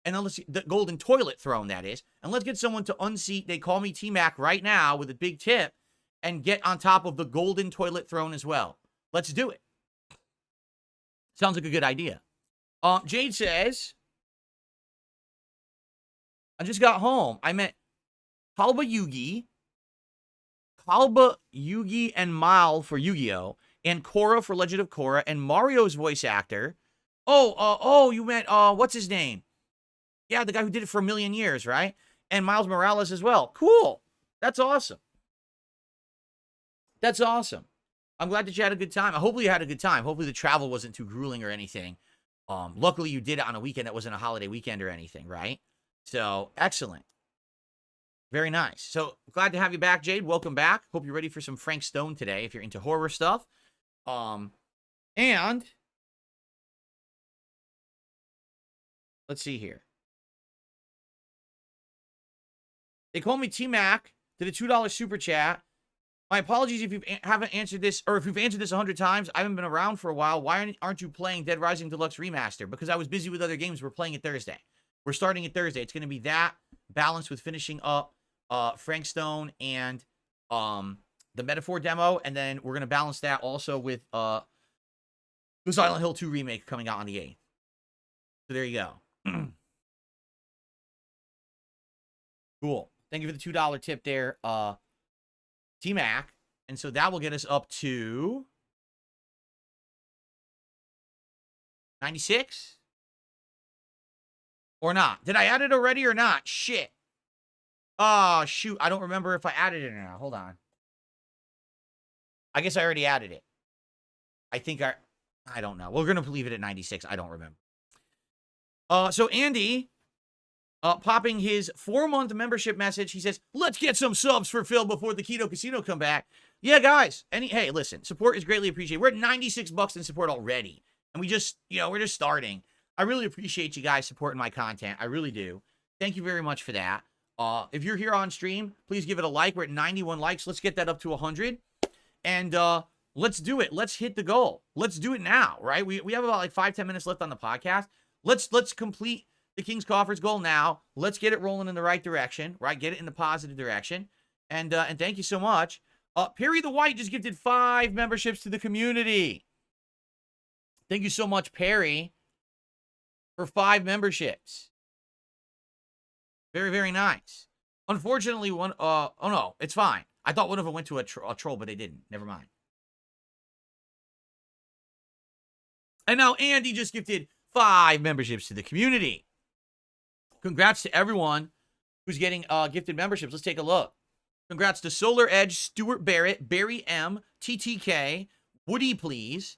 And let's see, the golden toilet throne, that is. And let's get someone to unseat They Call Me T-Mac right now with a big tip and get on top of the golden toilet throne as well. Let's do it. Sounds like a good idea. Jade says, I just got home. I met Kalba Yugi, and Mal for Yu-Gi-Oh! And Korra for Legend of Korra, and Mario's voice actor. You meant, what's his name? Yeah, the guy who did it for a million years, right? And Miles Morales as well. Cool. That's awesome. That's awesome. I'm glad that you had a good time. Hopefully you had a good time. Hopefully the travel wasn't too grueling or anything. Luckily you did it on a weekend that wasn't a holiday weekend or anything, right? So, excellent. Very nice. So, glad to have you back, Jade. Welcome back. Hope you're ready for some Frank Stone today if you're into horror stuff. And let's see here. They call me T-Mac to the $2 super chat. My apologies if you haven't answered this, or if you've answered this 100 times. I haven't been around for a while. Why aren't you playing Dead Rising Deluxe Remaster? Because I was busy with other games. We're playing it Thursday. We're starting it Thursday. It's going to be that balanced with finishing up Frank Stone and the Metaphor demo. And then we're going to balance that also with the Silent Hill 2 remake coming out on the 8th. So there you go. Cool. Thank you for the $2 tip there, T-Mac. And so that will get us up to 96? Or not? Did I add it already or not? Shit. Oh, shoot. I don't remember if I added it or not. Hold on. I guess I already added it. I think I don't know. We're going to leave it at 96. I don't remember. So Andy, popping his 4-month membership message. He says, let's get some subs for Phil before the Keto Casino come back. Yeah, guys. Hey, listen, support is greatly appreciated. We're at 96 bucks in support already. And we just, we're just starting. I really appreciate you guys supporting my content. I really do. Thank you very much for that. If you're here on stream, please give it a like. We're at 91 likes. Let's get that up to 100. And let's do it. Let's hit the goal. Let's do it now, right? We have about like 5-10 minutes left on the podcast. Let's complete the King's Coffers goal now. Let's get it rolling in the right direction, right? Get it in the positive direction. And thank you so much. Perry the White just gifted 5 memberships to the community. Thank you so much, Perry, for 5 memberships. Very, very nice. Unfortunately, one, oh no, it's fine. I thought one of them went to a troll, but they didn't. Never mind. And now Andy just gifted 5 memberships to the community. Congrats to everyone who's getting gifted memberships. Let's take a look. Congrats to Solar Edge, Stuart Barrett, Barry M, TTK, Woody Please,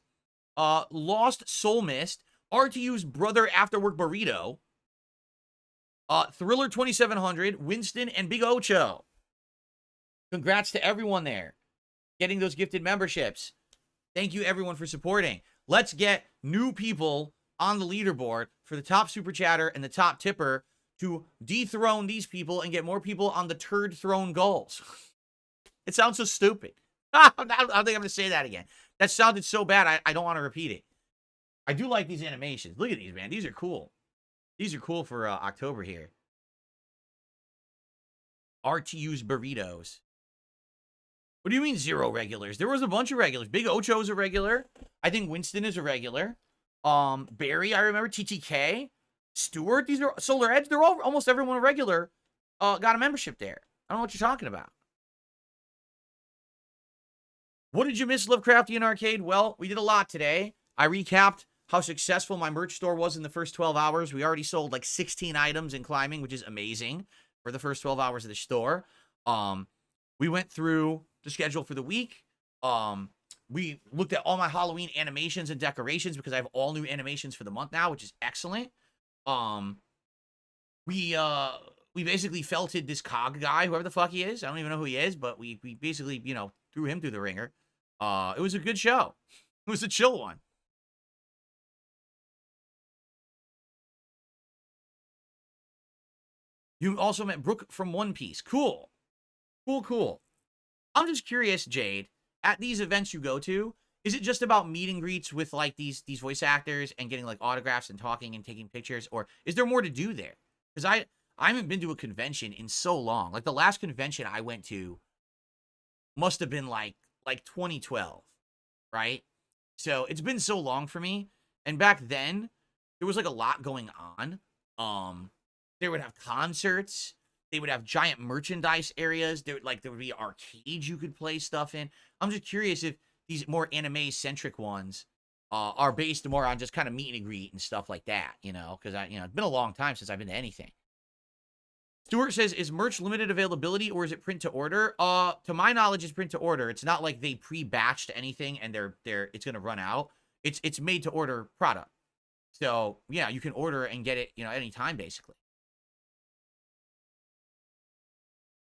Lost Soul Mist, RTU's Brother Afterwork Burrito, Thriller 2700, Winston, and Big Ocho. Congrats to everyone there getting those gifted memberships. Thank you, everyone, for supporting. Let's get new people on the leaderboard for the top super chatter and the top tipper to dethrone these people and get more people on the turd throne goals. It sounds so stupid. I don't think I'm going to say that again. That sounded so bad, I don't want to repeat it. I do like these animations. Look at these, man. These are cool. These are cool for October here. RTU's Burritos. What do you mean 0 regulars? There was a bunch of regulars. Big Ocho's a regular. I think Winston is a regular. Barry, I remember. TTK. Stewart. These are Solar Edge. They're all, almost everyone a regular. Got a membership there. I don't know what you're talking about. What did you miss, Lovecraftian Arcade? Well, we did a lot today. I recapped how successful my merch store was in the first 12 hours. We already sold like 16 items in climbing, which is amazing for the first 12 hours of the store. We went through the schedule for the week. We looked at all my Halloween animations and decorations because I have all new animations for the month now, which is excellent. We basically felted this cog guy, whoever the fuck he is. I don't even know who he is, but we basically, threw him through the ringer. It was a good show. It was a chill one. You also met Brooke from One Piece. Cool. Cool, cool. I'm just curious, Jade, at these events you go to, is it just about meet and greets with like these voice actors and getting like autographs and talking and taking pictures, or is there more to do there? Because I haven't been to a convention in so long. Like the last convention I went to must have been like 2012, right? So it's been so long for me. And back then, there was like a lot going on. They would have concerts. They would have giant merchandise areas. There would be arcades you could play stuff in. I'm just curious if these more anime-centric ones are based more on just kind of meet and greet and stuff like that, you know, because it's been a long time since I've been to anything. Stuart says, is merch limited availability or is it print to order? To my knowledge, it's print to order. It's not like they pre-batched anything and it's gonna run out. It's made to order product. So yeah, you can order and get it, anytime basically.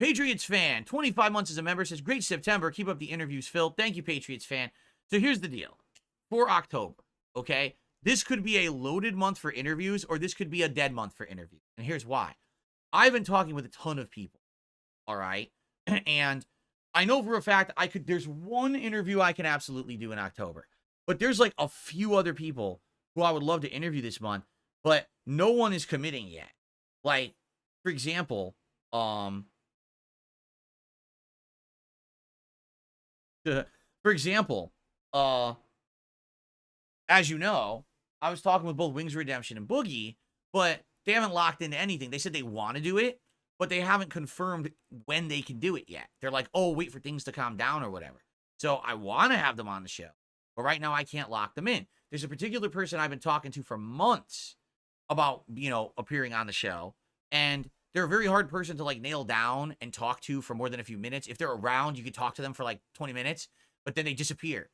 Patriots fan, 25 months as a member, says, great September. Keep up the interviews, Phil. Thank you, Patriots fan. So here's the deal. For October, okay, this could be a loaded month for interviews or this could be a dead month for interviews. And here's why. I've been talking with a ton of people, all right? And I know for a fact there's one interview I can absolutely do in October. But there's like a few other people who I would love to interview this month, but no one is committing yet. Like, for example, as you know, I was talking with both Wings Redemption and Boogie, but they haven't locked into anything. They said they want to do it, but they haven't confirmed when they can do it yet. They're like, oh, wait for things to calm down or whatever. So I want to have them on the show, but right now I can't lock them in. There's a particular person I've been talking to for months about, appearing on the show, and they're a very hard person to like nail down and talk to for more than a few minutes. If they're around, you could talk to them for like 20 minutes, but then they disappear.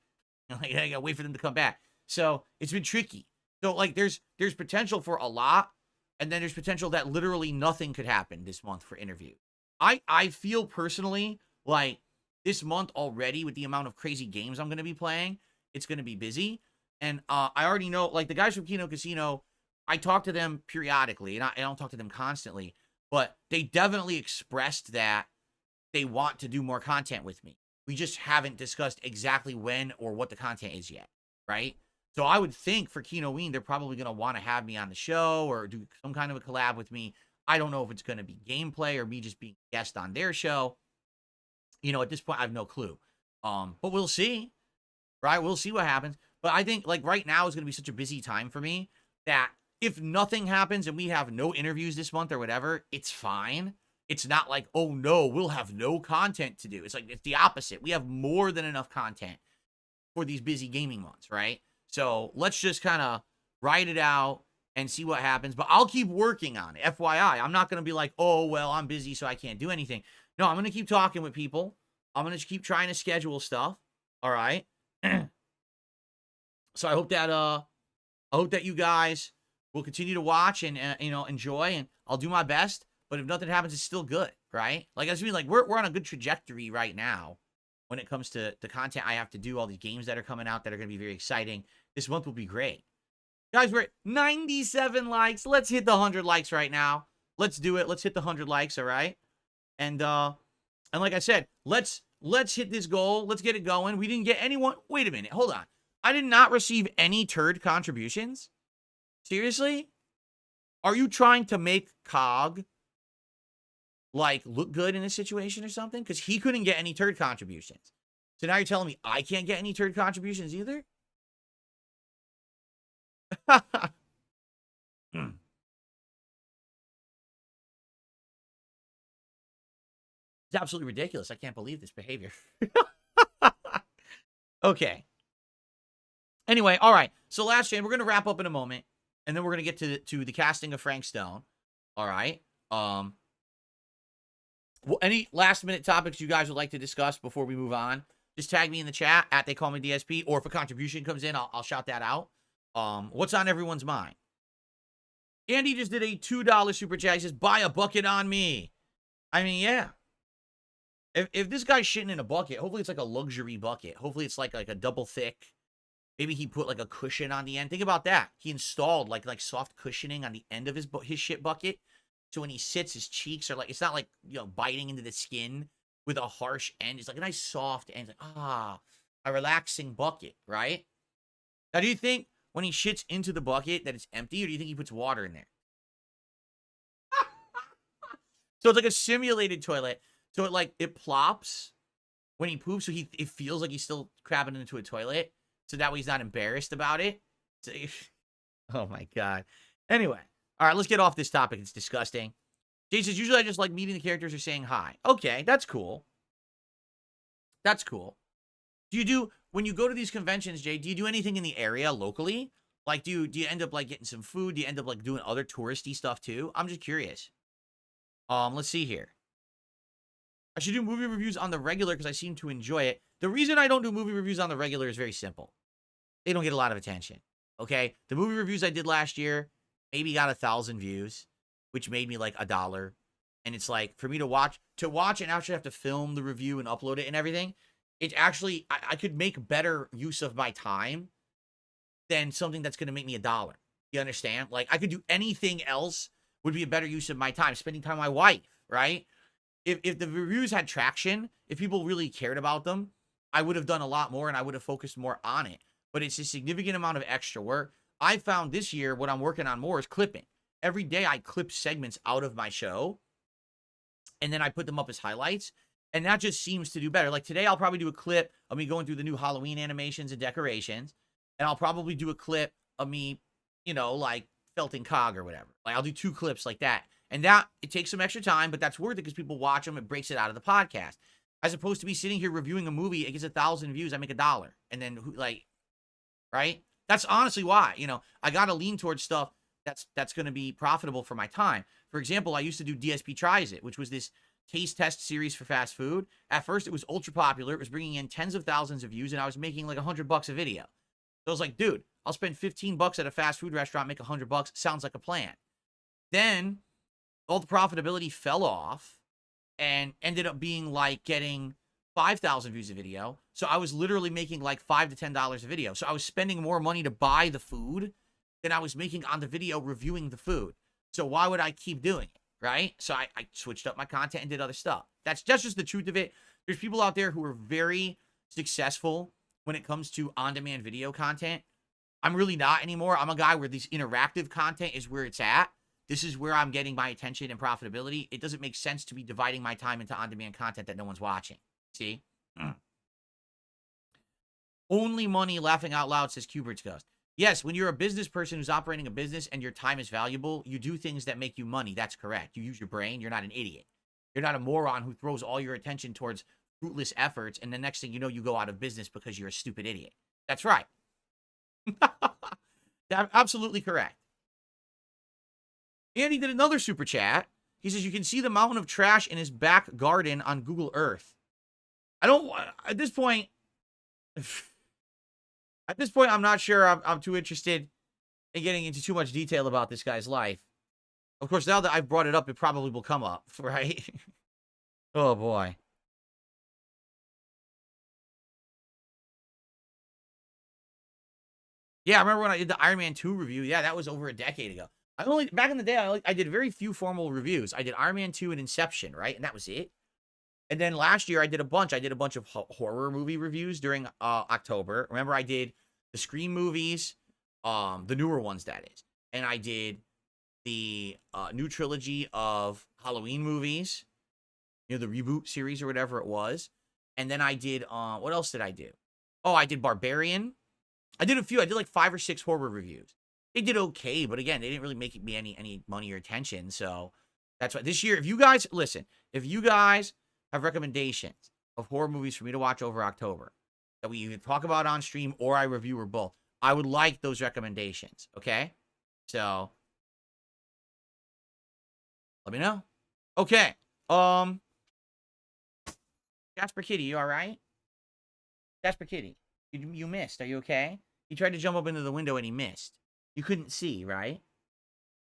Like, I gotta wait for them to come back. So it's been tricky. So like there's potential for a lot, and then there's potential that literally nothing could happen this month for interview. I feel personally like this month already, with the amount of crazy games I'm gonna be playing, it's gonna be busy. And I already know, like, the guys from Kino Casino, I talk to them periodically, and I don't talk to them constantly, but they definitely expressed that they want to do more content with me. We just haven't discussed exactly when or what the content is yet, right? So I would think for Kinoween, they're probably going to want to have me on the show or do some kind of a collab with me. I don't know if it's going to be gameplay or me just being a guest on their show. At this point, I have no clue. But we'll see, right? We'll see what happens. But I think, like, right now is going to be such a busy time for me that if nothing happens and we have no interviews this month or whatever, it's fine. It's not like, oh no, we'll have no content to do. It's like, it's the opposite. We have more than enough content for these busy gaming months, right? So let's just kind of ride it out and see what happens. But I'll keep working on it. FYI, I'm not going to be like, oh, well, I'm busy, so I can't do anything. No, I'm going to keep talking with people. I'm going to keep trying to schedule stuff. All right. So I hope that you guys will continue to watch and enjoy, and I'll do my best. But if nothing happens, it's still good, right? Like, I mean, like, we're on a good trajectory right now when it comes to the content I have to do, all these games that are coming out that are going to be very exciting. This month will be great. Guys, we're at 97 likes. Let's hit the 100 likes right now. Let's do it. Let's hit the 100 likes, all right? And like I said, let's hit this goal. Let's get it going. We didn't get anyone. Wait a minute. Hold on. I did not receive any turd contributions. Seriously? Are you trying to make Cog like look good in this situation or something? Because he couldn't get any turd contributions. So now you're telling me I can't get any turd contributions either? It's absolutely ridiculous. I can't believe this behavior. Okay. Anyway, all right. So last stream, we're going to wrap up in a moment, and then we're going to get to the casting of Frank Stone. All right. Any last minute topics you guys would like to discuss before we move on? Just tag me in the chat at They Call Me DSP, or if a contribution comes in, I'll shout that out. What's on everyone's mind? Andy just did a $2 super chat. He says, buy a bucket on me. I mean, yeah. If this guy's shitting in a bucket, hopefully it's like a luxury bucket. Hopefully it's like a double thick. Maybe he put like a cushion on the end. Think about that. He installed like soft cushioning on the end of his shit bucket. So when he sits, his cheeks are like, it's not like, biting into the skin with a harsh end. It's like a nice soft end. Like, a relaxing bucket, right? Now, do you think when he shits into the bucket that it's empty, or do you think he puts water in there? So it's like a simulated toilet. So it plops when he poops, so it feels like he's still crabbing into a toilet. So that way he's not embarrassed about it. So, oh my God. Anyway, all right, let's get off this topic. It's disgusting. Jay says, usually I just like meeting the characters or saying hi. Okay, that's cool. That's cool. When you go to these conventions, Jay, do you do anything in the area locally? Like, do you end up like getting some food? Do you end up like doing other touristy stuff too? I'm just curious. Let's see here. I should do movie reviews on the regular because I seem to enjoy it. The reason I don't do movie reviews on the regular is very simple. They don't get a lot of attention. Okay? The movie reviews I did last year maybe got 1,000 views, which made me like $1. And it's like, for me to watch and actually have to film the review and upload it and everything, it's actually, I could make better use of my time than something that's going to make me $1. You understand? Like, I could do anything else would be a better use of my time, spending time with my wife, right? If the reviews had traction, if people really cared about them, I would have done a lot more and I would have focused more on it. But it's a significant amount of extra work. I found this year what I'm working on more is clipping. Every day I clip segments out of my show and then I put them up as highlights. And that just seems to do better. Like today, I'll probably do a clip of me going through the new Halloween animations and decorations. And I'll probably do a clip of me, like felting cog or whatever. Like I'll do 2 clips like that. And that, it takes some extra time, but that's worth it because people watch them. It breaks it out of the podcast. As opposed to me sitting here reviewing a movie, it gets 1,000 views, I make $1. And then, right? That's honestly why, I got to lean towards stuff that's going to be profitable for my time. For example, I used to do DSP Tries It, which was this taste test series for fast food. At first, it was ultra popular. It was bringing in tens of thousands of views, and I was making like $100 a video. So I was like, dude, I'll spend $15 at a fast food restaurant, make $100. Sounds like a plan. Then all the profitability fell off and ended up being like getting 5,000 views a video. So I was literally making like $5 to $10 a video. So I was spending more money to buy the food than I was making on the video reviewing the food. So why would I keep doing it, right? So I switched up my content and did other stuff. That's just the truth of it. There's people out there who are very successful when it comes to on-demand video content. I'm really not anymore. I'm a guy where this interactive content is where it's at. This is where I'm getting my attention and profitability. It doesn't make sense to be dividing my time into on-demand content that no one's watching. See? Only money, laughing out loud, says Cubert's Ghost. Yes, when you're a business person who's operating a business and your time is valuable, you do things that make you money. That's correct. You use your brain. You're not an idiot. You're not a moron who throws all your attention towards fruitless efforts, and the next thing you know, you go out of business because you're a stupid idiot. That's right. Absolutely correct. And he did another super chat. He says, you can see the mountain of trash in his back garden on Google Earth. At this point, I'm not sure I'm too interested in getting into too much detail about this guy's life. Of course, now that I've brought it up, it probably will come up, right? Oh, boy. Yeah, I remember when I did the Iron Man 2 review. Yeah, that was over a decade ago. Back in the day, I did very few formal reviews. I did Iron Man 2 and Inception, right? And that was it. And then last year, I did a bunch. I did a bunch of horror movie reviews during October. Remember, I did the Scream movies, the newer ones, that is. And I did the new trilogy of Halloween movies, the reboot series or whatever it was. And then I did, what else did I do? Oh, I did Barbarian. I did a few. I did like 5 or 6 horror reviews. They did okay, but again, they didn't really make me any money or attention. So that's why this year, if you guys have recommendations of horror movies for me to watch over October that we either talk about on stream or I review or both, I would like those recommendations. Okay. So let me know. Okay. Jasper Kitty, you all right? Jasper Kitty, you missed. Are you okay? He tried to jump up into the window and he missed. You couldn't see, right?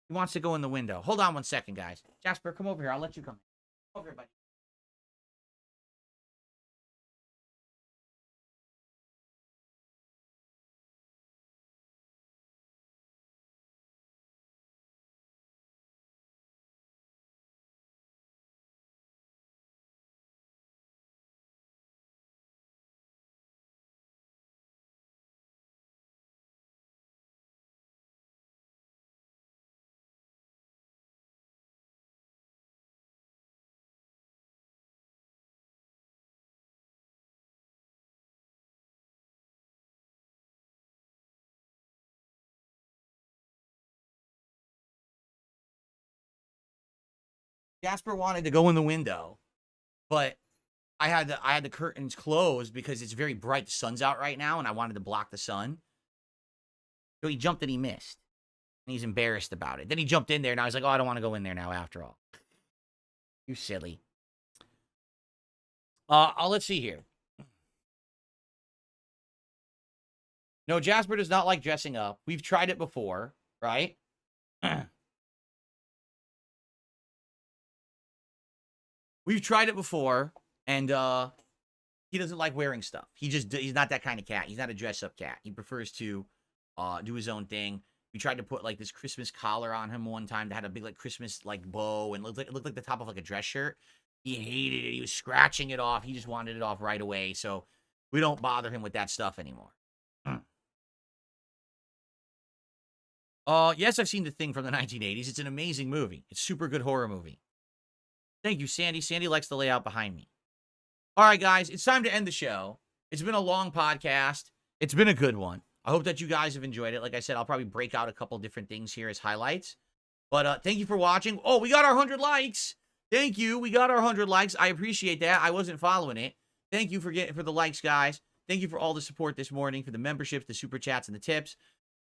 He wants to go in the window. Hold on 1 second, guys. Jasper, come over here. I'll let you come. Come over here, buddy. Jasper wanted to go in the window, but I had the curtains closed because it's very bright. The sun's out right now, and I wanted to block the sun. So he jumped and he missed. And he's embarrassed about it. Then he jumped in there, and I was like, oh, I don't want to go in there now after all. You silly. Let's see here. No, Jasper does not like dressing up. We've tried it before, right? We've tried it before, and he doesn't like wearing stuff. He's not that kind of cat. He's not a dress-up cat. He prefers to do his own thing. We tried to put like this Christmas collar on him one time that had a big like Christmas like bow and it looked like the top of like a dress shirt. He hated it. He was scratching it off. He just wanted it off right away. So we don't bother him with that stuff anymore. Yes, I've seen The Thing from the 1980s. It's an amazing movie. It's a super good horror movie. Thank you, Sandy. Sandy likes the layout behind me. All right, guys, it's time to end the show. It's been a long podcast. It's been a good one. I hope that you guys have enjoyed it. Like I said, I'll probably break out a couple different things here as highlights. But thank you for watching. Oh, we got our 100 likes. Thank you. We got our 100 likes. I appreciate that. I wasn't following it. Thank you for the likes, guys. Thank you for all the support this morning, for the memberships, the super chats, and the tips.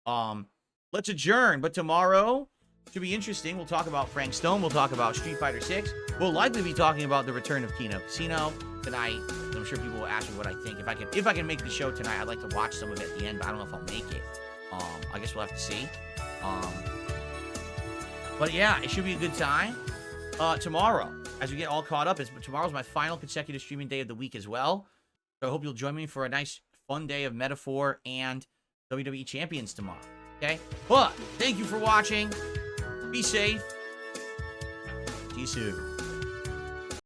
Let's adjourn. But tomorrow should be interesting. We'll talk about Frank Stone. We'll talk about Street Fighter 6. We'll likely be talking about the return of Kino Casino tonight. I'm sure people will ask me what I think. If I can make the show tonight, I'd like to watch some of it at the end, but I don't know if I'll make it. I guess we'll have to see. But yeah, it should be a good time. Tomorrow, as we get all caught up, tomorrow's my final consecutive streaming day of the week as well. So I hope you'll join me for a nice, fun day of Metaphor and WWE Champions tomorrow. Okay? But thank you for watching. Be safe. See you soon.